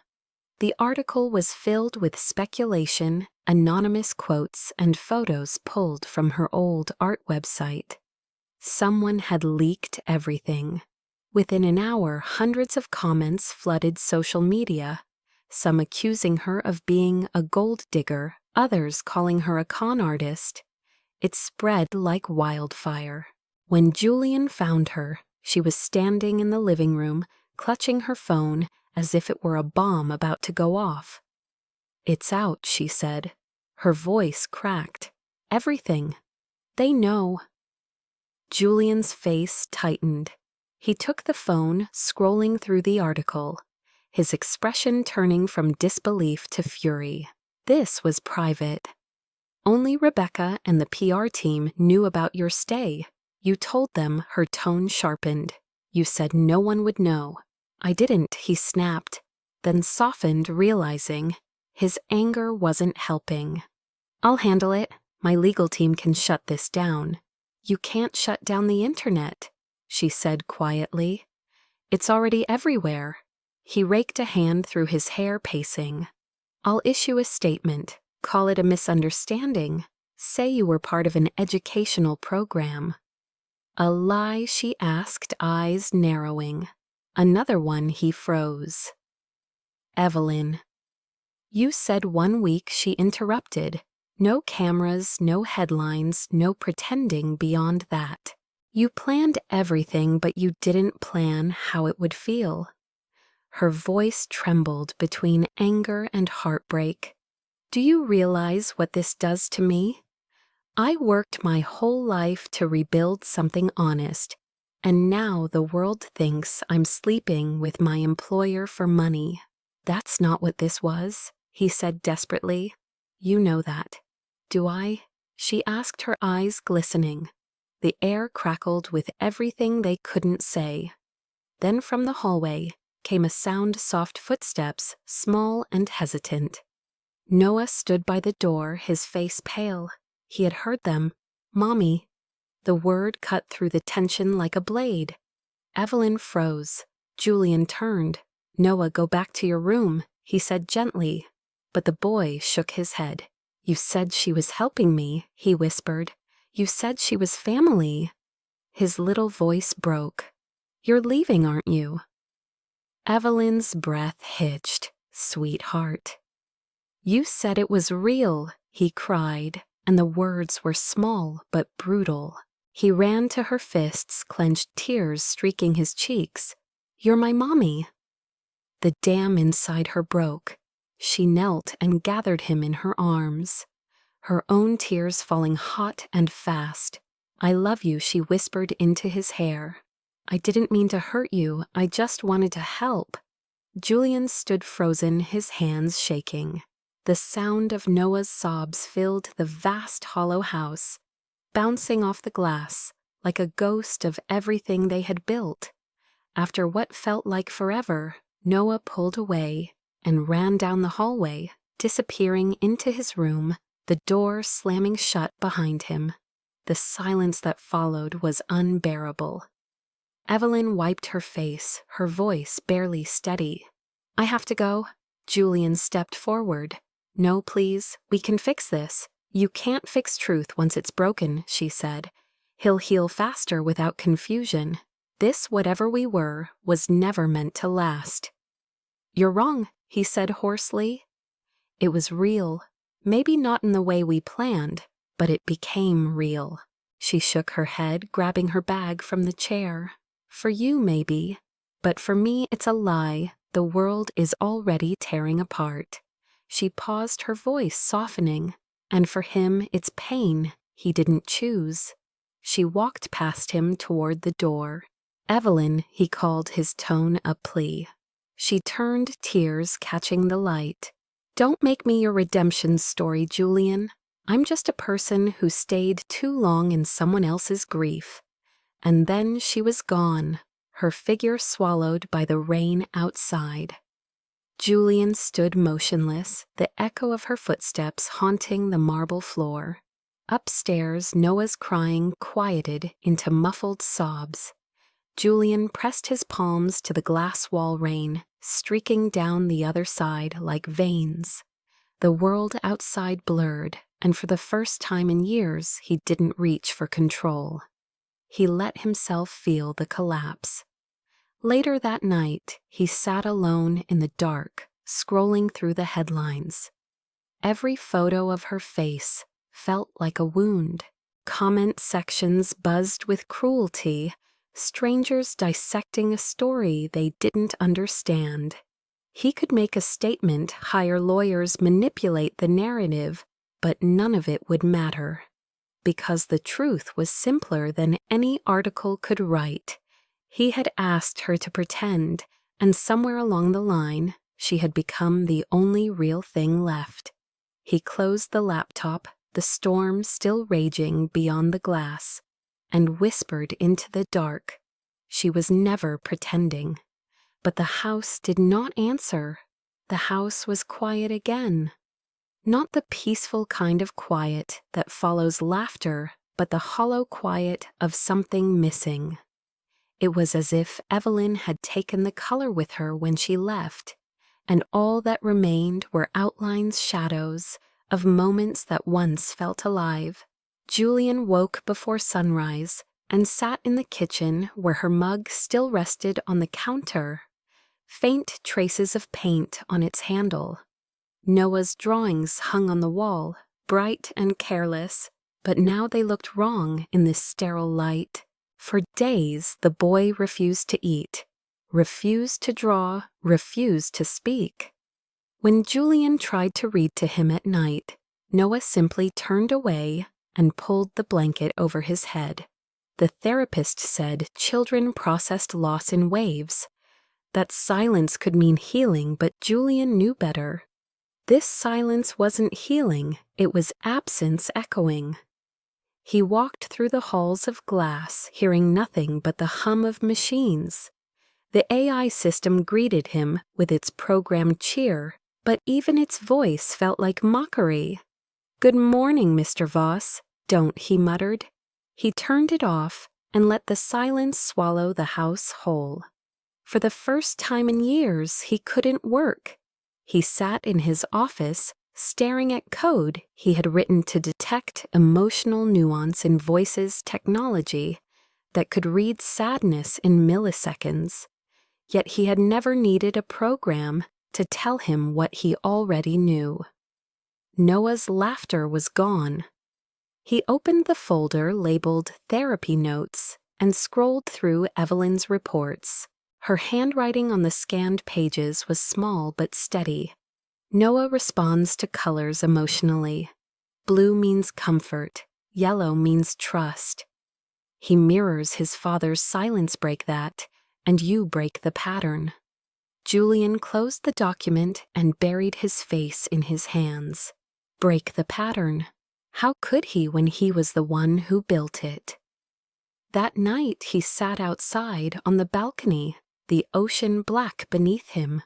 The article was filled with speculation anonymous quotes and photos pulled from her old art website. Someone had leaked everything. Within an hour, hundreds of comments flooded social media, some accusing her of being a gold digger, others calling her a con artist. It spread like wildfire. When Julian found her, she was standing in the living room, clutching her phone as if it were a bomb about to go off. "It's out," she said. Her voice cracked. "Everything. They know." Julian's face tightened. He took the phone, scrolling through the article, his expression turning from disbelief to fury. This was private. "Only Rebecca and the PR team knew about your stay. You told them," her tone sharpened. "You said no one would know." "I didn't," he snapped, then softened, realizing his anger wasn't helping. "I'll handle it. My legal team can shut this down." "You can't shut down the internet," she said quietly. "It's already everywhere." He raked a hand through his hair, pacing. "I'll issue a statement. Call it a misunderstanding. Say you were part of an educational program." "A lie?" she asked, eyes narrowing. Another one, he froze. "Evelyn." "You said 1 week," she interrupted. "No cameras, no headlines, no pretending beyond that. You planned everything, but you didn't plan how it would feel." Her voice trembled between anger and heartbreak. "Do you realize what this does to me? I worked my whole life to rebuild something honest, and now the world thinks I'm sleeping with my employer for money." "That's not what this was," he said desperately. "You know that." "Do I?" she asked, her eyes glistening. The air crackled with everything they couldn't say. Then from the hallway came a sound, soft footsteps, small and hesitant. Noah stood by the door, his face pale. He had heard them. "Mommy." The word cut through the tension like a blade. Evelyn froze. Julian turned. "Noah, go back to your room," he said gently. But the boy shook his head. "You said she was helping me," he whispered. "You said she was family." His little voice broke. "You're leaving, aren't you?" Evelyn's breath hitched. "Sweetheart." "You said it was real," he cried, and the words were small but brutal. He ran to her fists, clenched, tears streaking his cheeks. "You're my mommy." The dam inside her broke. She knelt and gathered him in her arms, her own tears falling hot and fast. "I love you," she whispered into his hair. "I didn't mean to hurt you. I just wanted to help." Julian stood frozen, his hands shaking. The sound of Noah's sobs filled the vast hollow house, bouncing off the glass like a ghost of everything they had built. After what felt like forever, Noah pulled away and ran down the hallway, disappearing into his room, the door slamming shut behind him. The silence that followed was unbearable. Evelyn wiped her face, her voice barely steady. "I have to go." Julian stepped forward. "No, please, we can fix this." "You can't fix truth once it's broken," she said. "He'll heal faster without confusion. This, whatever we were, was never meant to last." "You're wrong," he said hoarsely. "It was real. Maybe not in the way we planned, but it became real." She shook her head, grabbing her bag from the chair. "For you, maybe. But for me, it's a lie. The world is already tearing apart." She paused, her voice softening. "And for him, it's pain he didn't choose." She walked past him toward the door. "Evelyn," he called, his tone a plea. She turned, tears catching the light. "Don't make me your redemption story, Julian. I'm just a person who stayed too long in someone else's grief." And then she was gone, her figure swallowed by the rain outside. Julian stood motionless, the echo of her footsteps haunting the marble floor. Upstairs, Noah's crying quieted into muffled sobs. Julian pressed his palms to the glass wall, rain streaking down the other side like veins. The world outside blurred, and for the first time in years, he didn't reach for control. He let himself feel the collapse. Later that night, he sat alone in the dark, scrolling through the headlines. Every photo of her face felt like a wound. Comment sections buzzed with cruelty, strangers dissecting a story they didn't understand. He could make a statement, hire lawyers, manipulate the narrative, but none of it would matter. Because the truth was simpler than any article could write. He had asked her to pretend, and somewhere along the line, she had become the only real thing left. He closed the laptop, the storm still raging beyond the glass, and whispered into the dark. She was never pretending. But the house did not answer. The house was quiet again. Not the peaceful kind of quiet that follows laughter, but the hollow quiet of something missing. It was as if Evelyn had taken the color with her when she left, and all that remained were outlines, shadows, of moments that once felt alive. Julian woke before sunrise and sat in the kitchen where her mug still rested on the counter, faint traces of paint on its handle. Noah's drawings hung on the wall, bright and careless, but now they looked wrong in this sterile light. For days, the boy refused to eat, refused to draw, refused to speak. When Julian tried to read to him at night, Noah simply turned away and pulled the blanket over his head. The therapist said children processed loss in waves, that silence could mean healing, but Julian knew better. This silence wasn't healing, it was absence echoing. He walked through the halls of glass, hearing nothing but the hum of machines. The AI system greeted him with its programmed cheer, but even its voice felt like mockery. "Good morning, Mr. Voss." "Don't," he muttered. He turned it off and let the silence swallow the house whole. For the first time in years, he couldn't work. He sat in his office, staring at code he had written to detect emotional nuance in voices technology that could read sadness in milliseconds. Yet he had never needed a program to tell him what he already knew. Noah's laughter was gone. He opened the folder labeled Therapy Notes and scrolled through Evelyn's reports. Her handwriting on the scanned pages was small but steady. Noah responds to colors emotionally. Blue means comfort. Yellow means trust. He mirrors his father's silence break that, and you break the pattern. Julian closed the document and buried his face in his hands. Break the pattern. How could he when he was the one who built it? That night he sat outside on the balcony, the ocean black beneath him.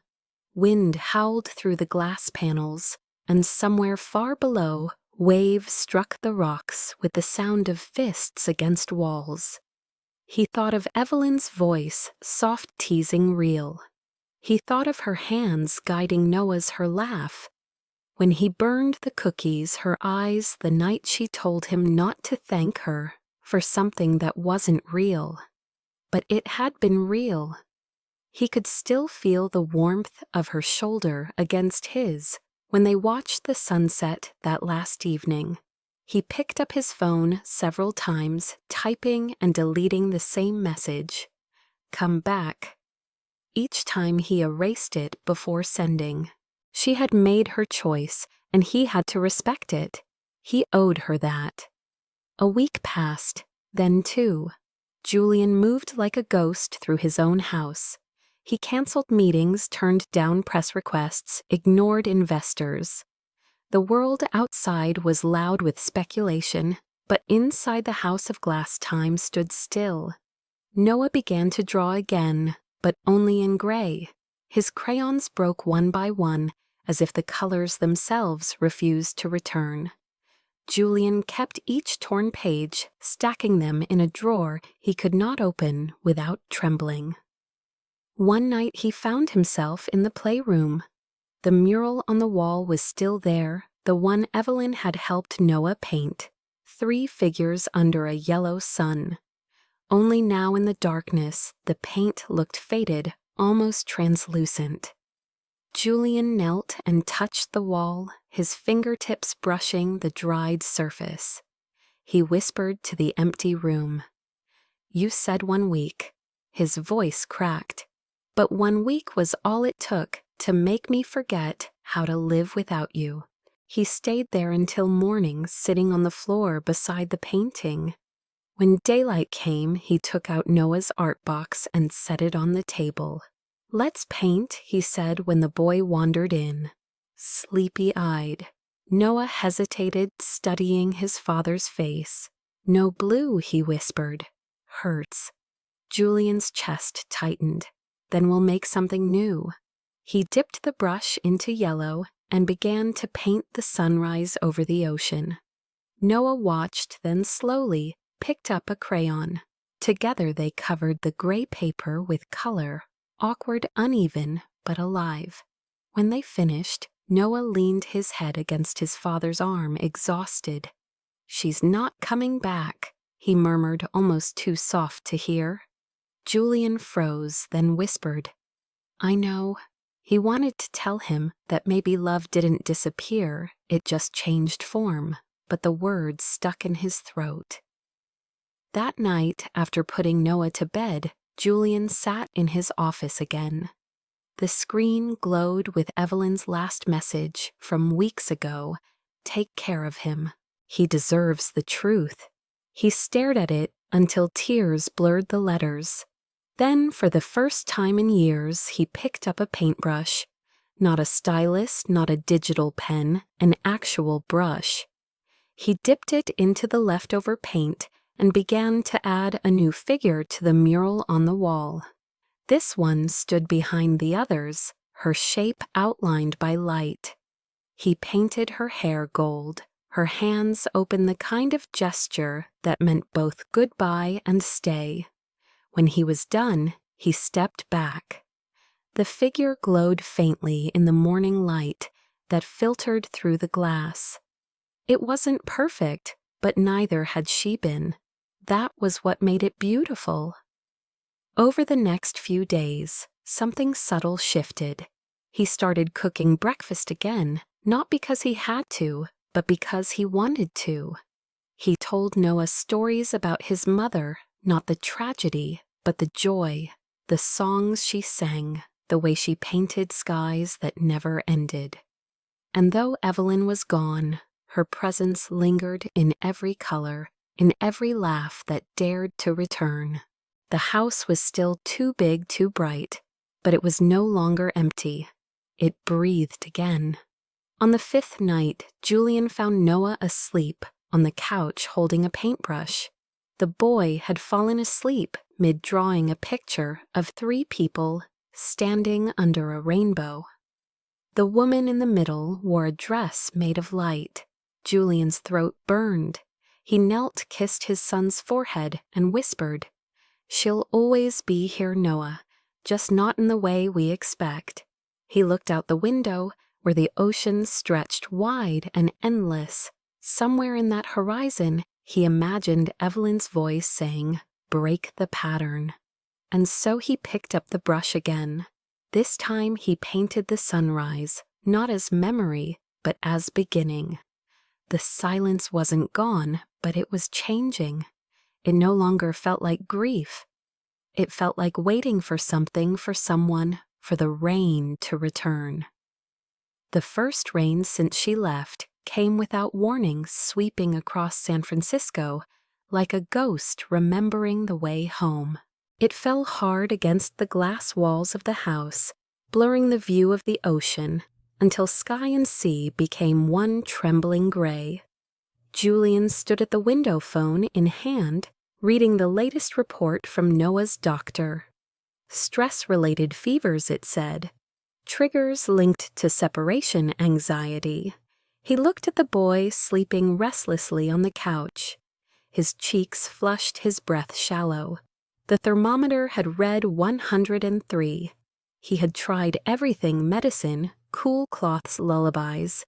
Wind howled through the glass panels, and somewhere far below, waves struck the rocks with the sound of fists against walls. He thought of Evelyn's voice, soft teasing real. He thought of her hands guiding Noah's her laugh. When he burned the cookies, her eyes the night she told him not to thank her for something that wasn't real. But it had been real. He could still feel the warmth of her shoulder against his when they watched the sunset that last evening. He picked up his phone several times, typing and deleting the same message. "Come back." Each time he erased it before sending. She had made her choice, and he had to respect it. He owed her that. A week passed, then two. Julian moved like a ghost through his own house. He canceled meetings, turned down press requests, ignored investors. The world outside was loud with speculation, but inside the house of glass time stood still. Noah began to draw again, but only in gray. His crayons broke one by one, as if the colors themselves refused to return. Julian kept each torn page, stacking them in a drawer he could not open without trembling. One night he found himself in the playroom. The mural on the wall was still there, the one Evelyn had helped Noah paint. 3 figures under a yellow sun. Only now in the darkness, the paint looked faded, almost translucent. Julian knelt and touched the wall, his fingertips brushing the dried surface. He whispered to the empty room. "You said 1 week." His voice cracked. "But 1 week was all it took to make me forget how to live without you." He stayed there until morning, sitting on the floor beside the painting. When daylight came, he took out Noah's art box and set it on the table. "Let's paint," he said when the boy wandered in. Sleepy-eyed, Noah hesitated, studying his father's face. "No blue," he whispered. "Hurts." Julian's chest tightened. "Then we'll make something new." He dipped the brush into yellow and began to paint the sunrise over the ocean. Noah watched, then slowly picked up a crayon. Together they covered the gray paper with color, awkward, uneven, but alive. When they finished, Noah leaned his head against his father's arm, exhausted. "She's not coming back," he murmured, almost too soft to hear. Julian froze, then whispered, "I know." He wanted to tell him that maybe love didn't disappear, it just changed form, but the words stuck in his throat. That night, after putting Noah to bed, Julian sat in his office again. The screen glowed with Evelyn's last message from weeks ago. "Take care of him. He deserves the truth." He stared at it until tears blurred the letters. Then, for the first time in years, he picked up a paintbrush. Not a stylus, not a digital pen, an actual brush. He dipped it into the leftover paint and began to add a new figure to the mural on the wall. This one stood behind the others, her shape outlined by light. He painted her hair gold, her hands open, the kind of gesture that meant both goodbye and stay. When he was done, he stepped back. The figure glowed faintly in the morning light that filtered through the glass. It wasn't perfect, but neither had she been. That was what made it beautiful. Over the next few days, something subtle shifted. He started cooking breakfast again, not because he had to, but because he wanted to. He told Noah stories about his mother, not the tragedy, but the joy, the songs she sang, the way she painted skies that never ended. And though Evelyn was gone, her presence lingered in every color, in every laugh that dared to return. The house was still too big, too bright, but it was no longer empty. It breathed again. On the 5th night, Julian found Noah asleep on the couch holding a paintbrush. The boy had fallen asleep mid-drawing a picture of 3 people standing under a rainbow. The woman in the middle wore a dress made of light. Julian's throat burned. He knelt, kissed his son's forehead, and whispered, "She'll always be here, Noah, just not in the way we expect." He looked out the window, where the ocean stretched wide and endless. Somewhere in that horizon, he imagined Evelyn's voice saying, "Break the pattern." And so he picked up the brush again. This time he painted the sunrise, not as memory, but as beginning. The silence wasn't gone, but it was changing. It no longer felt like grief. It felt like waiting for something, for someone, for the rain to return. The first rain since she left came without warning, sweeping across San Francisco like a ghost remembering the way home. It fell hard against the glass walls of the house, blurring the view of the ocean until sky and sea became one trembling gray. Julian stood at the window, phone in hand, reading the latest report from Noah's doctor. Stress-related fevers, it said. Triggers linked to separation anxiety. He looked at the boy sleeping restlessly on the couch. His cheeks flushed, his breath shallow. The thermometer had read 103. He had tried everything: medicine, cool cloths lullabies,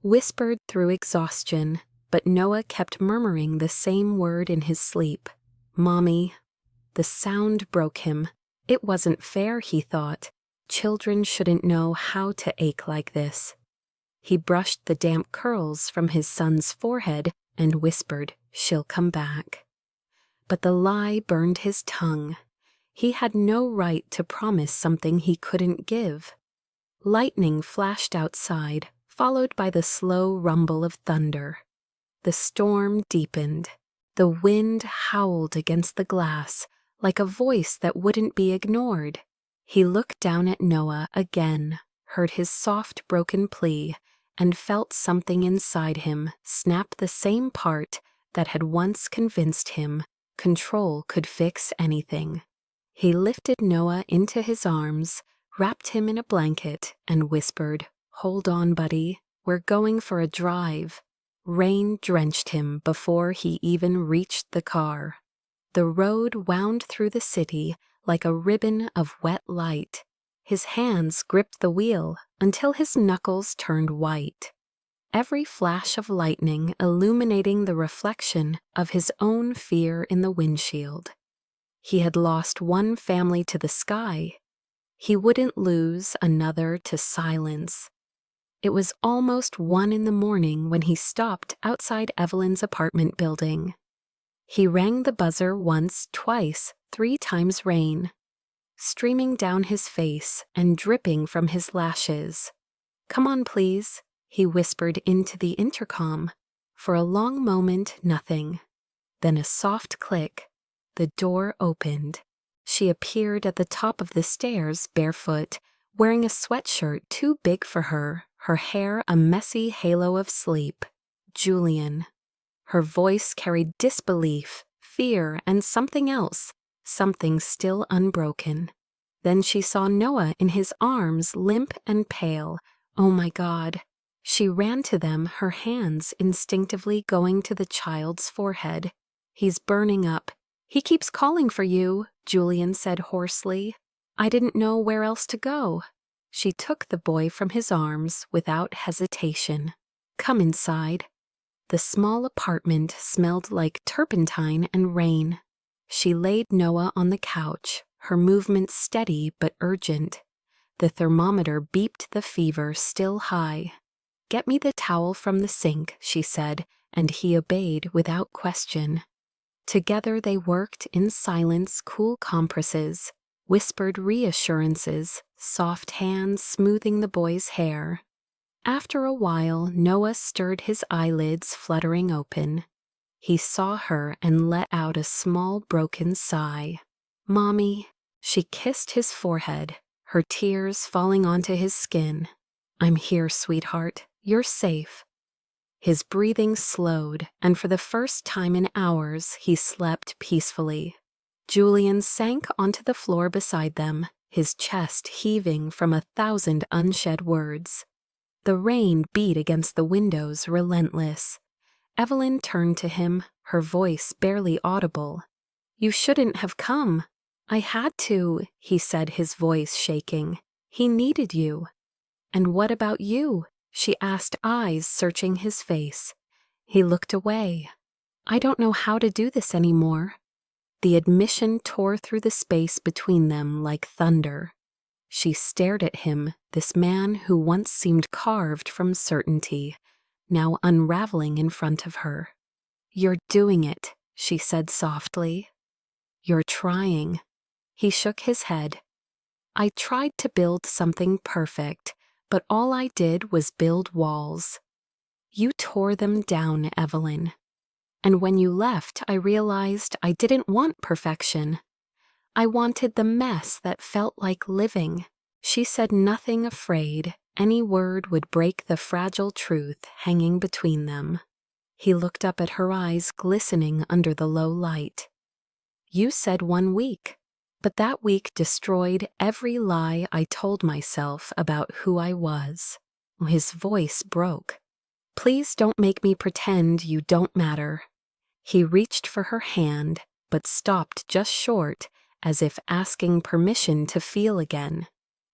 whispered through exhaustion, but Noah kept murmuring the same word in his sleep. Mommy. The sound broke him. It wasn't fair, he thought. Children shouldn't know how to ache like this. He brushed the damp curls from his son's forehead and whispered, "She'll come back." But the lie burned his tongue. He had no right to promise something he couldn't give. Lightning flashed outside, followed by the slow rumble of thunder. The storm deepened. The wind howled against the glass, like a voice that wouldn't be ignored. He looked down at Noah again, heard his soft, broken plea, and felt something inside him snap the same part that had once convinced him control could fix anything. He lifted Noah into his arms, wrapped him in a blanket, and whispered, "Hold on, buddy. We're going for a drive." Rain drenched him before he even reached the car. The road wound through the city like a ribbon of wet light. His hands gripped the wheel until his knuckles turned white. Every flash of lightning illuminating the reflection of his own fear in the windshield. He had lost one family to the sky. He wouldn't lose another to silence. It was almost 1 a.m. when he stopped outside Evelyn's apartment building. He rang the buzzer once, twice, 3 times rain, streaming down his face and dripping from his lashes. "Come on, please," he whispered into the intercom. For a long moment, nothing. Then a soft click. The door opened. She appeared at the top of the stairs, barefoot, wearing a sweatshirt too big for her, her hair a messy halo of sleep. Julian. Her voice carried disbelief, fear, and something else, something still unbroken. Then she saw Noah in his arms, limp and pale. Oh my God. She ran to them, her hands instinctively going to the child's forehead. "He's burning up. He keeps calling for you," Julian said hoarsely. "I didn't know where else to go." She took the boy from his arms without hesitation. "Come inside." The small apartment smelled like turpentine and rain. She laid Noah on the couch, her movements steady but urgent. The thermometer beeped the fever still high. "Get me the towel from the sink," she said, and he obeyed without question. Together they worked in silence, cool compresses, whispered reassurances, soft hands smoothing the boy's hair. After a while, Noah stirred his eyelids fluttering open. He saw her and let out a small broken sigh. "Mommy." She kissed his forehead, her tears falling onto his skin. "I'm here, sweetheart. You're safe." His breathing slowed, and for the first time in hours, he slept peacefully. Julian sank onto the floor beside them, his chest heaving from 1,000 unshed words. The rain beat against the windows, relentless. Evelyn turned to him, her voice barely audible. "You shouldn't have come." "I had to," he said, his voice shaking. "He needed you." "And what about you?" she asked, eyes searching his face. He looked away. "I don't know how to do this anymore." The admission tore through the space between them like thunder. She stared at him, this man who once seemed carved from certainty, now unraveling in front of her. "You're doing it," she said softly. "You're trying." He shook his head. "I tried to build something perfect, but all I did was build walls. You tore them down, Evelyn. And when you left, I realized I didn't want perfection. I wanted the mess that felt like living." She said nothing, afraid any word would break the fragile truth hanging between them. He looked up at her eyes glistening under the low light. "You said 1 week. But that week destroyed every lie I told myself about who I was." His voice broke. "Please don't make me pretend you don't matter." He reached for her hand, but stopped just short, as if asking permission to feel again.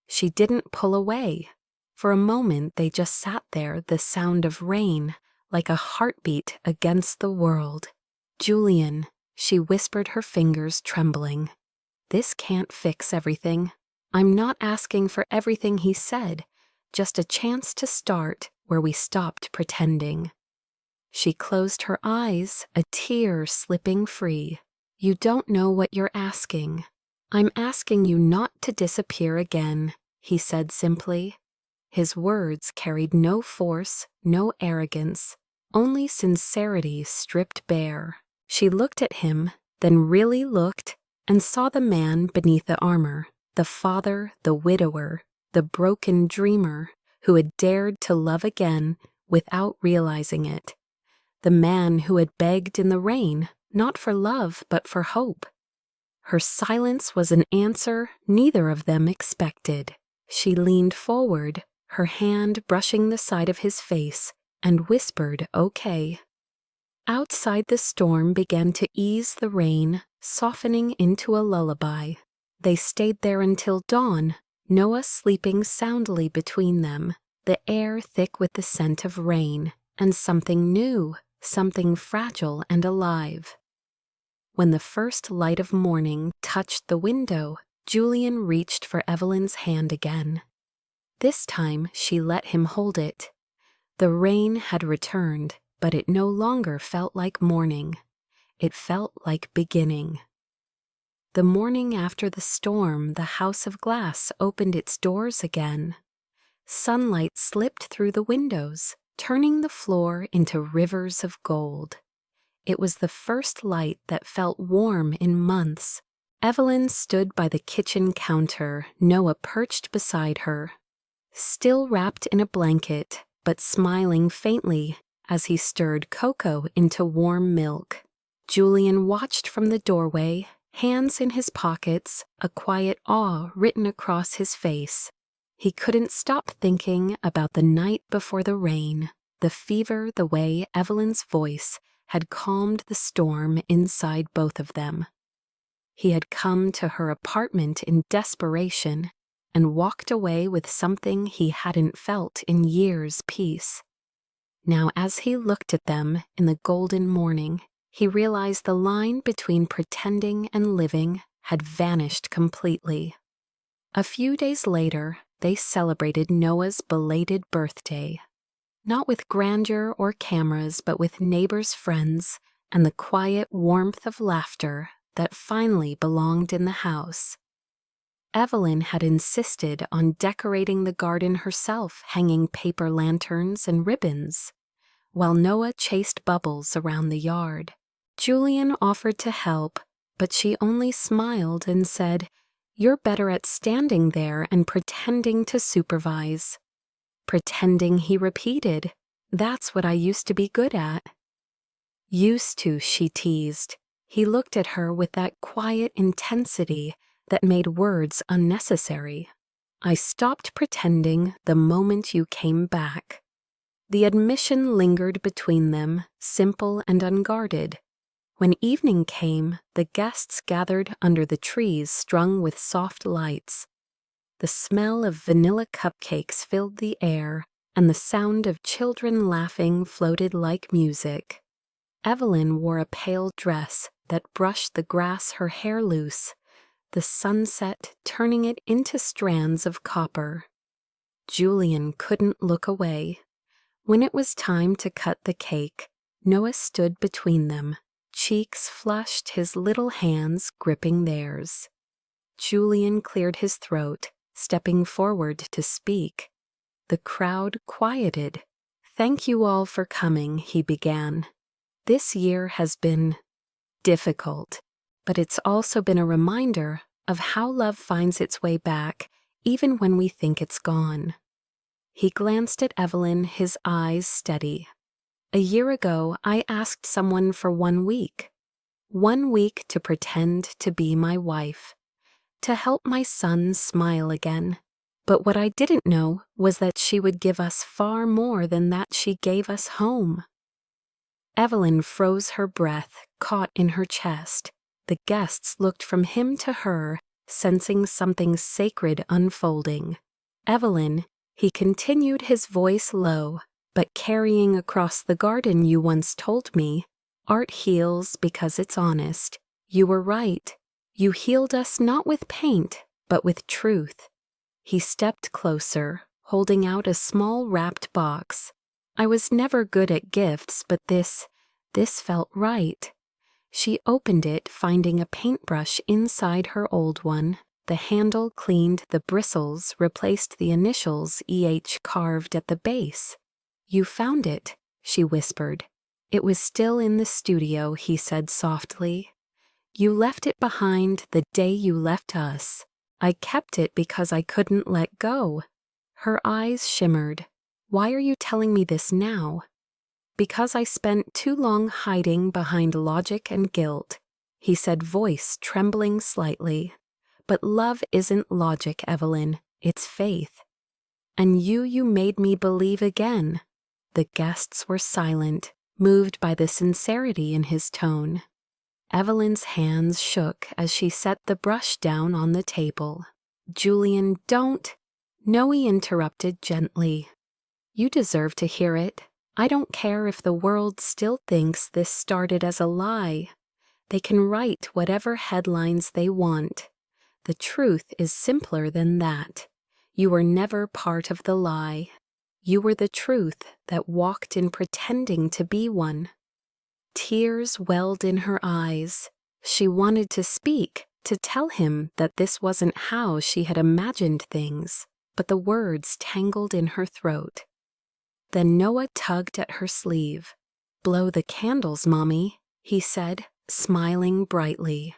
She didn't pull away. For a moment they just sat there, the sound of rain, like a heartbeat against the world. "Julian," she whispered, her fingers trembling. "This can't fix everything. I'm not asking for everything," he said, "just a chance to start where we stopped pretending." She closed her eyes, a tear slipping free. "You don't know what you're asking. I'm asking you not to disappear again," he said simply. His words carried no force, no arrogance, only sincerity stripped bare. She looked at him, then really looked, and saw the man beneath the armor, the father, the widower, the broken dreamer who had dared to love again without realizing it. The man who had begged in the rain, not for love but for hope. Her silence was an answer neither of them expected. She leaned forward, her hand brushing the side of his face, and whispered, "Okay." Outside, the storm began to ease, the rain softening into a lullaby. They stayed there until dawn, Noah sleeping soundly between them, the air thick with the scent of rain, and something new, something fragile and alive. When the first light of morning touched the window, Julian reached for Evelyn's hand again. This time she let him hold it. The rain had returned, but it no longer felt like morning. It felt like beginning. The morning after the storm, the house of glass opened its doors again. Sunlight slipped through the windows, turning the floor into rivers of gold. It was the first light that felt warm in months. Evelyn stood by the kitchen counter, Noah perched beside her, still wrapped in a blanket, but smiling faintly as he stirred cocoa into warm milk. Julian watched from the doorway, hands in his pockets, a quiet awe written across his face. He couldn't stop thinking about the night before the rain, the fever, the way Evelyn's voice had calmed the storm inside both of them. He had come to her apartment in desperation and walked away with something he hadn't felt in years' peace. Now, as he looked at them in the golden morning, he realized the line between pretending and living had vanished completely. A few days later, they celebrated Noah's belated birthday. Not with grandeur or cameras, but with neighbors, friends, and the quiet warmth of laughter that finally belonged in the house. Evelyn had insisted on decorating the garden herself, hanging paper lanterns and ribbons, while Noah chased bubbles around the yard. Julian offered to help, but she only smiled and said, "You're better at standing there and pretending to supervise." "Pretending," he repeated. "That's what I used to be good at." "Used to," she teased. He looked at her with that quiet intensity that made words unnecessary. "I stopped pretending the moment you came back." The admission lingered between them, simple and unguarded. When evening came, the guests gathered under the trees strung with soft lights. The smell of vanilla cupcakes filled the air, and the sound of children laughing floated like music. Evelyn wore a pale dress that brushed the grass her hair loose, the sunset turning it into strands of copper. Julian couldn't look away. When it was time to cut the cake, Noah stood between them, cheeks flushed, his little hands gripping theirs. Julian cleared his throat, stepping forward to speak. The crowd quieted. "Thank you all for coming," he began. "This year has been difficult, but it's also been a reminder of how love finds its way back even when we think it's gone." He glanced at Evelyn, his eyes steady. "A year ago, I asked someone for 1 week. 1 week to pretend to be my wife, to help my son smile again. But what I didn't know was that she would give us far more than that she gave us home." Evelyn froze her breath, caught in her chest. The guests looked from him to her, sensing something sacred unfolding. "Evelyn, He continued, his voice low, "But carrying across the garden you once told me, art heals because it's honest. You were right. You healed us not with paint, but with truth." He stepped closer, holding out a small wrapped box. "I was never good at gifts, but this felt right." She opened it, finding a paintbrush inside her old one. The handle cleaned the bristles, replaced the initials EH carved at the base. "You found it," she whispered. "It was still in the studio," he said softly. "You left it behind the day you left us. I kept it because I couldn't let go." Her eyes shimmered. "Why are you telling me this now?" "Because I spent too long hiding behind logic and guilt," he said, voice trembling slightly. "But love isn't logic, Evelyn. It's faith. And you made me believe again." The guests were silent, moved by the sincerity in his tone. Evelyn's hands shook as she set the brush down on the table. "Julian, don't—" "No," he interrupted gently. "You deserve to hear it. I don't care if the world still thinks this started as a lie. They can write whatever headlines they want. The truth is simpler than that. You were never part of the lie. You were the truth that walked in pretending to be one." Tears welled in her eyes. She wanted to speak, to tell him that this wasn't how she had imagined things, but the words tangled in her throat. Then Noah tugged at her sleeve. "Blow the candles, Mommy," he said, smiling brightly.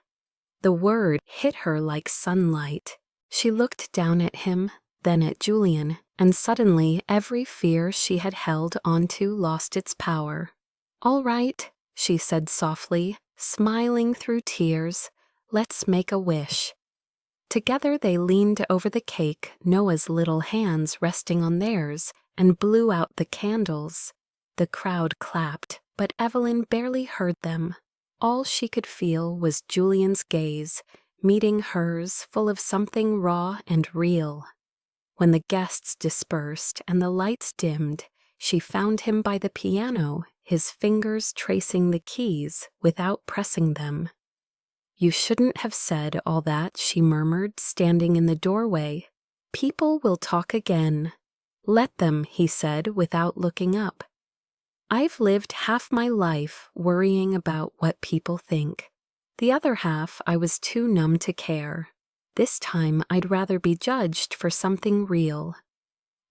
The word hit her like sunlight. She looked down at him, then at Julian, and suddenly every fear she had held onto lost its power. "All right," she said softly, smiling through tears. "Let's make a wish." Together they leaned over the cake, Noah's little hands resting on theirs, and blew out the candles. The crowd clapped, but Evelyn barely heard them. All she could feel was Julian's gaze, meeting hers, full of something raw and real. When the guests dispersed and the lights dimmed, she found him by the piano, his fingers tracing the keys without pressing them. "You shouldn't have said all that," she murmured, standing in the doorway. "People will talk again." "Let them," he said, without looking up. "I've lived half my life worrying about what people think. The other half I was too numb to care. This time I'd rather be judged for something real."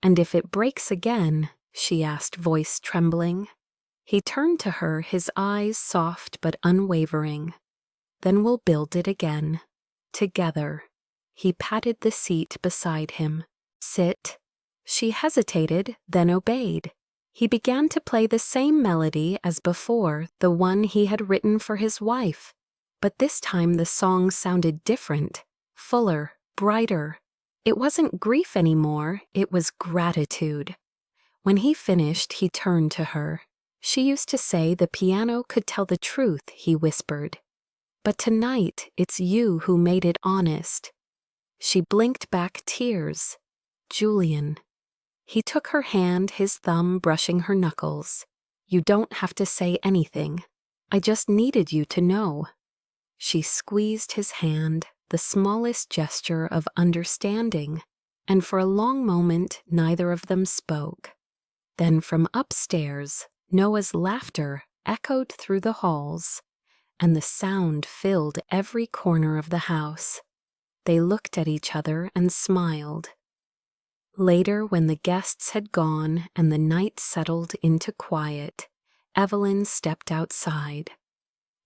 "And if it breaks again?" she asked, voice trembling. He turned to her, his eyes soft but unwavering. "Then we'll build it again. Together." He patted the seat beside him. "Sit." She hesitated, then obeyed. He began to play the same melody as before, the one he had written for his wife. But this time the song sounded different, fuller, brighter. It wasn't grief anymore, it was gratitude. When he finished, he turned to her. "She used to say the piano could tell the truth," he whispered. "But tonight, it's you who made it honest." She blinked back tears. "Julian." He took her hand, his thumb brushing her knuckles. "You don't have to say anything. I just needed you to know." She squeezed his hand, the smallest gesture of understanding, and for a long moment neither of them spoke. Then from upstairs, Noah's laughter echoed through the halls, and the sound filled every corner of the house. They looked at each other and smiled. Later, when the guests had gone and the night settled into quiet, Evelyn stepped outside.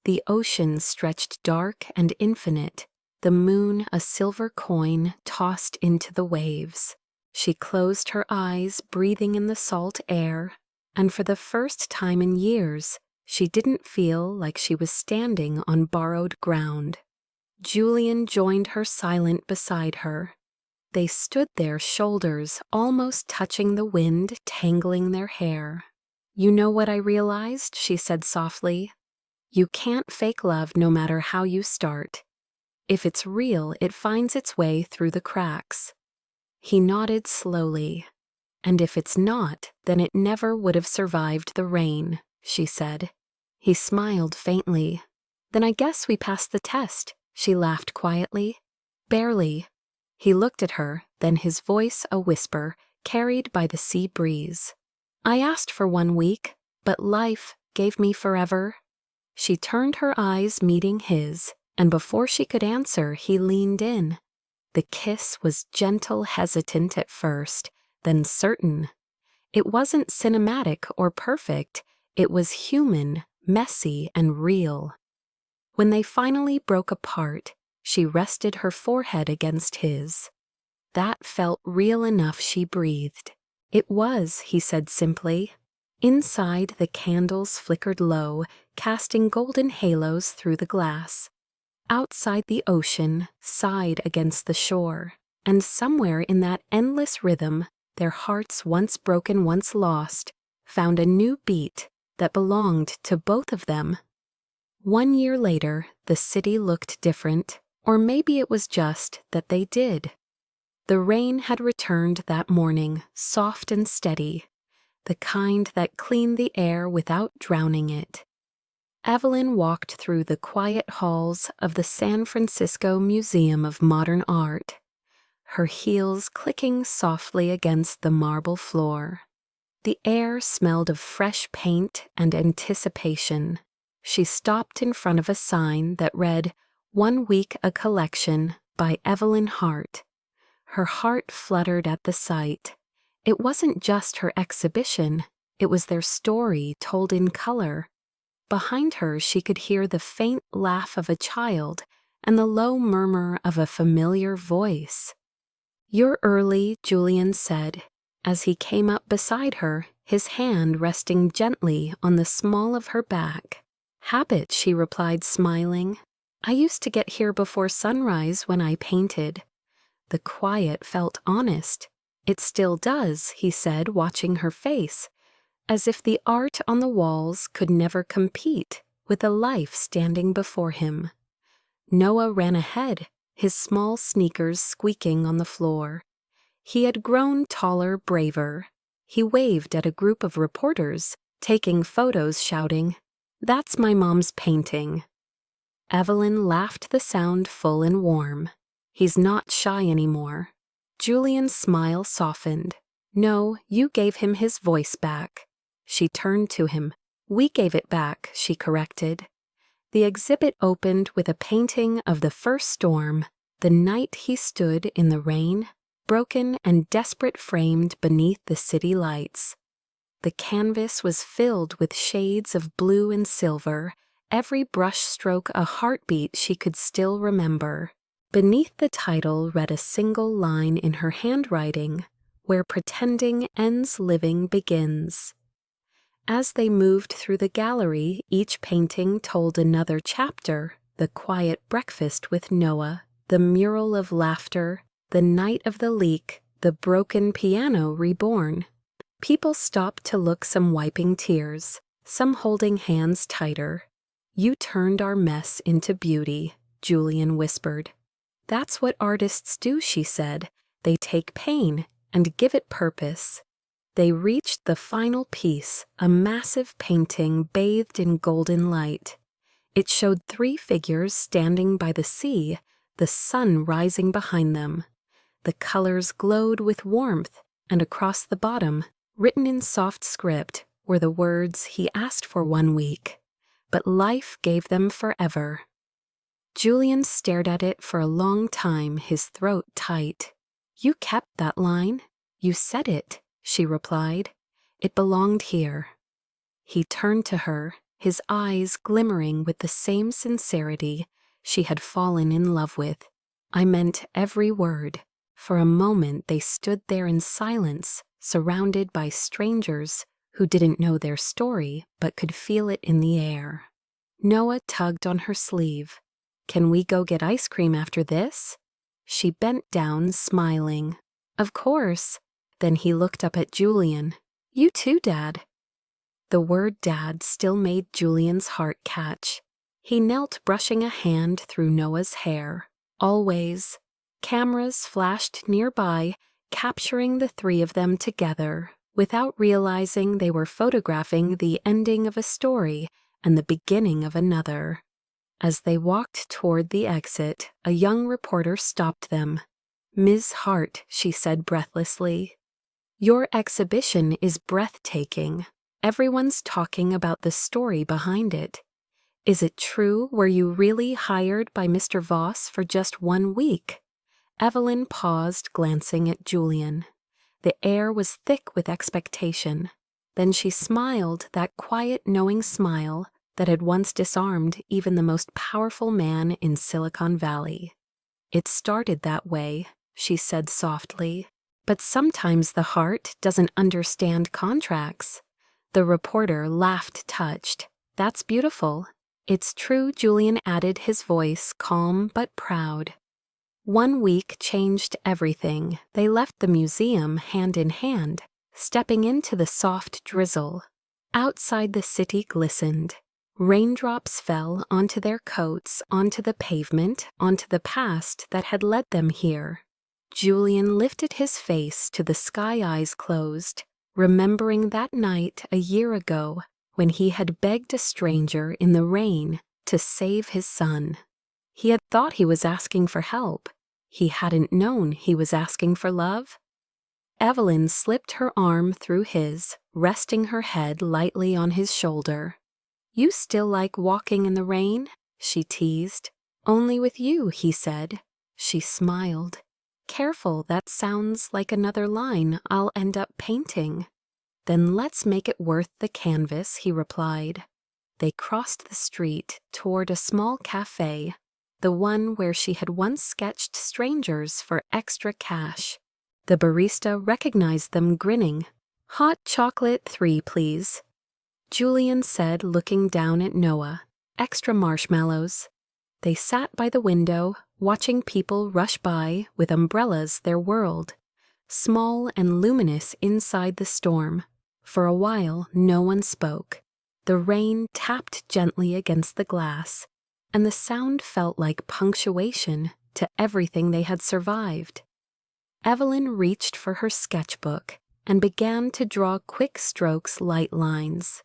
The ocean stretched dark and infinite, the moon a silver coin tossed into the waves. She closed her eyes, breathing in the salt air, and for the first time in years, she didn't feel like she was standing on borrowed ground. Julian joined her silent beside her. They stood there, shoulders almost touching the wind, tangling their hair. "You know what I realized?" she said softly. "You can't fake love no matter how you start. If it's real, it finds its way through the cracks." He nodded slowly. And if it's not, then it never would have survived the rain, she said. He smiled faintly. Then I guess we passed the test, she laughed quietly. Barely. He looked at her, then his voice a whisper, carried by the sea breeze. I asked for 1 week, but life gave me forever. She turned her eyes meeting his, and before she could answer, he leaned in. The kiss was gentle, hesitant at first, then certain. It wasn't cinematic or perfect, it was human, messy, and real. When they finally broke apart, she rested her forehead against his. That felt real enough, she breathed. It was, he said simply. Inside, the candles flickered low, casting golden halos through the glass. Outside, the ocean sighed against the shore, and somewhere in that endless rhythm, their hearts once broken, once lost, found a new beat that belonged to both of them. 1 year later, the city looked different, or maybe it was just that they did. The rain had returned that morning, soft and steady, the kind that cleaned the air without drowning it. Evelyn walked through the quiet halls of the San Francisco Museum of Modern Art, her heels clicking softly against the marble floor. The air smelled of fresh paint and anticipation. She stopped in front of a sign that read, 1 week a collection by Evelyn Hart. Her heart fluttered at the sight. It wasn't just her exhibition, it was their story told in color. Behind her, she could hear the faint laugh of a child and the low murmur of a familiar voice. You're early, Julian said, as he came up beside her, his hand resting gently on the small of her back. Habit, she replied, smiling. I used to get here before sunrise when I painted. The quiet felt honest. It still does, he said, watching her face, as if the art on the walls could never compete with a life standing before him. Noah ran ahead, his small sneakers squeaking on the floor. He had grown taller, braver. He waved at a group of reporters, taking photos, shouting, "That's my mom's painting." Evelyn laughed, the sound full and warm. He's not shy anymore. Julian's smile softened. No, you gave him his voice back. She turned to him. We gave it back, she corrected. The exhibit opened with a painting of the first storm, the night he stood in the rain, broken and desperate, framed beneath the city lights. The canvas was filled with shades of blue and silver, every brush stroke a heartbeat she could still remember. Beneath the title read a single line in her handwriting, "Where pretending ends, living begins." As they moved through the gallery, each painting told another chapter: the quiet breakfast with Noah, the mural of laughter, the night of the leak, the broken piano reborn. People stopped to look, some wiping tears, some holding hands tighter. You turned our mess into beauty, Julian whispered. That's what artists do, she said. They take pain and give it purpose. They reached the final piece, a massive painting bathed in golden light. It showed 3 figures standing by the sea, the sun rising behind them. The colors glowed with warmth, and across the bottom, written in soft script, were the words he asked for 1 week, but life gave them forever. Julian stared at it for a long time, his throat tight. You kept that line. You said it, she replied. It belonged here. He turned to her, his eyes glimmering with the same sincerity she had fallen in love with. I meant every word. For a moment they stood there in silence, surrounded by strangers who didn't know their story but could feel it in the air. Noah tugged on her sleeve. Can we go get ice cream after this? She bent down, smiling. Of course. Then he looked up at Julian. You too, Dad. The word Dad still made Julian's heart catch. He knelt, brushing a hand through Noah's hair. Always. Cameras flashed nearby, capturing the three of them together without realizing they were photographing the ending of a story and the beginning of another. As they walked toward the exit, a young reporter stopped them. "Ms. Hart," she said breathlessly, "your exhibition is breathtaking. Everyone's talking about the story behind it. Is it true? Were you really hired by Mr. Voss for just 1 week?" Evelyn paused, glancing at Julian. The air was thick with expectation. Then she smiled, that quiet, knowing smile that had once disarmed even the most powerful man in Silicon Valley. "It started that way," she said softly, "but sometimes the heart doesn't understand contracts." The reporter laughed, touched. "That's beautiful." "It's true," Julian added, his voice calm but proud. 1 week changed everything. They left the museum hand in hand, stepping into the soft drizzle. Outside, the city glistened. Raindrops fell onto their coats, onto the pavement, onto the past that had led them here. Julian lifted his face to the sky, eyes closed, remembering that night a year ago when he had begged a stranger in the rain to save his son. He had thought he was asking for help. He hadn't known he was asking for love. Evelyn slipped her arm through his, resting her head lightly on his shoulder. "You still like walking in the rain?" she teased. "Only with you," he said. She smiled. "Careful, that sounds like another line I'll end up painting." "Then let's make it worth the canvas," he replied. They crossed the street toward a small cafe, the one where she had once sketched strangers for extra cash. The barista recognized them, grinning. "Hot chocolate 3, please," Julian said, looking down at Noah. "Extra marshmallows." They sat by the window, watching people rush by with umbrellas, their world, small and luminous inside the storm. For a while, no one spoke. The rain tapped gently against the glass, and the sound felt like punctuation to everything they had survived. Evelyn reached for her sketchbook and began to draw quick strokes, light lines.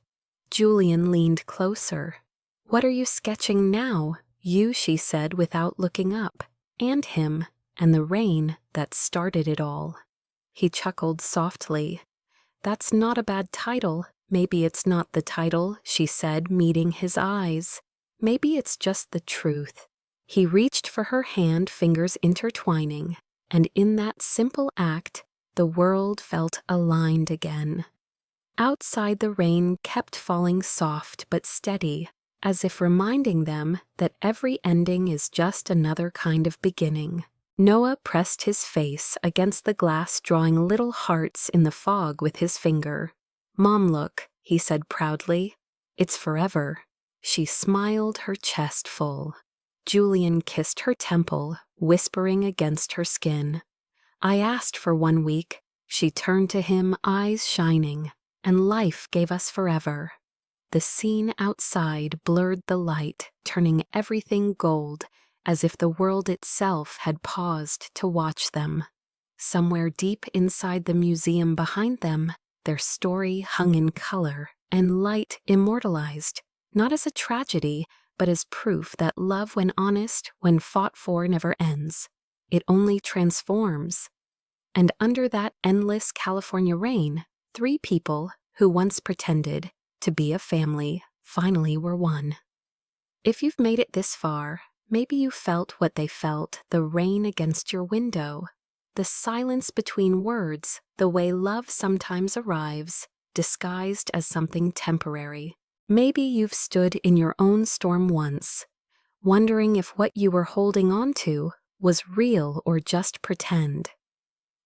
Julian leaned closer. "What are you sketching now?" "You," she said without looking up, "and him, and the rain that started it all." He chuckled softly. "That's not a bad title." "Maybe it's not the title," she said, meeting his eyes. "Maybe it's just the truth." He reached for her hand, fingers intertwining, and in that simple act, the world felt aligned again. Outside, the rain kept falling soft but steady, as if reminding them that every ending is just another kind of beginning. Noah pressed his face against the glass, drawing little hearts in the fog with his finger. "Mom, look," he said proudly. "It's forever." She smiled, her chest full. Julian kissed her temple, whispering against her skin. "I asked for 1 week." She turned to him, eyes shining. "And life gave us forever." The scene outside blurred the light, turning everything gold, as if the world itself had paused to watch them. Somewhere deep inside the museum behind them, their story hung in color and light, immortalized, not as a tragedy, but as proof that love, when honest, when fought for, never ends. It only transforms. And under that endless California rain, 3 people who once pretended to be a family finally were one. If you've made it this far, maybe you felt what they felt, the rain against your window, the silence between words, the way love sometimes arrives, disguised as something temporary. Maybe you've stood in your own storm once, wondering if what you were holding on to was real or just pretend.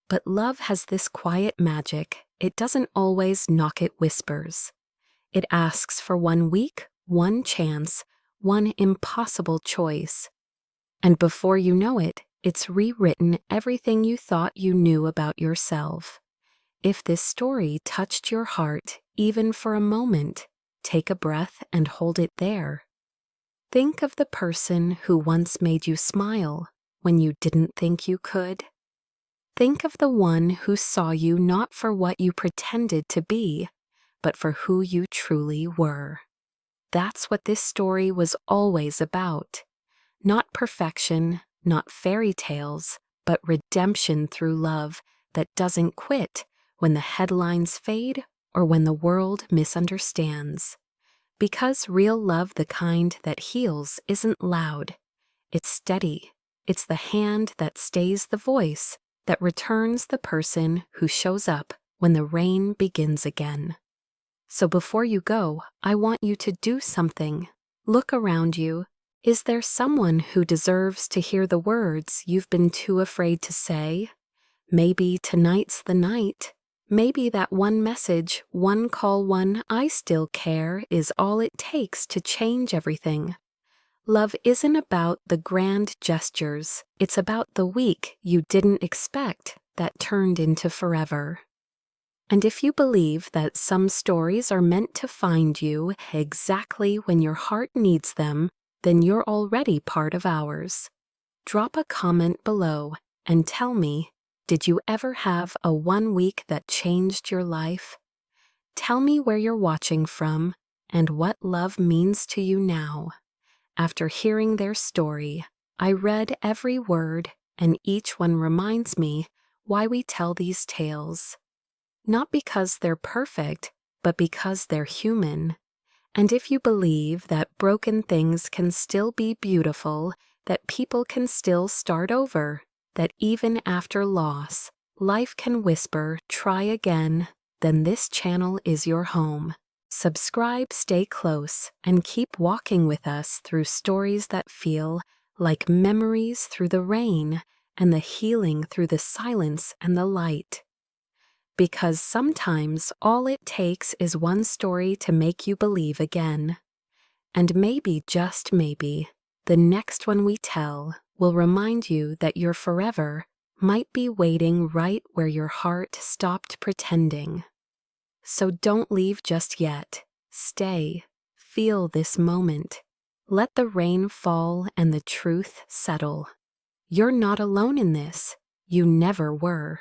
But love has this quiet magic. It doesn't always knock, it whispers. It asks for 1 week, 1 chance, 1 impossible choice. And before you know it, it's rewritten everything you thought you knew about yourself. If this story touched your heart, even for a moment, take a breath and hold it there. Think of the person who once made you smile when you didn't think you could. Think of the one who saw you not for what you pretended to be, but for who you truly were. That's what this story was always about. Not perfection, not fairy tales, but redemption through love that doesn't quit when the headlines fade or when the world misunderstands. Because real love, the kind that heals, isn't loud. It's steady. It's the hand that stays the voice, that returns the person who shows up when the rain begins again. So before you go, I want you to do something. Look around you. Is there someone who deserves to hear the words you've been too afraid to say? Maybe tonight's the night. Maybe that one message, one call, one "I still care" is all it takes to change everything. Love isn't about the grand gestures. It's about the week you didn't expect that turned into forever. And if you believe that some stories are meant to find you exactly when your heart needs them, then you're already part of ours. Drop a comment below and tell me, did you ever have a 1 week that changed your life? Tell me where you're watching from and what love means to you now. After hearing their story, I read every word, and each one reminds me why we tell these tales. Not because they're perfect, but because they're human. And if you believe that broken things can still be beautiful, that people can still start over, that even after loss, life can whisper, "Try again," then this channel is your home. Subscribe, stay close, and keep walking with us through stories that feel like memories through the rain and the healing through the silence and the light. Because sometimes all it takes is one story to make you believe again. And maybe, just maybe, the next one we tell will remind you that your forever might be waiting right where your heart stopped pretending. So don't leave just yet. Stay. Feel this moment. Let the rain fall and the truth settle. You're not alone in this. You never were.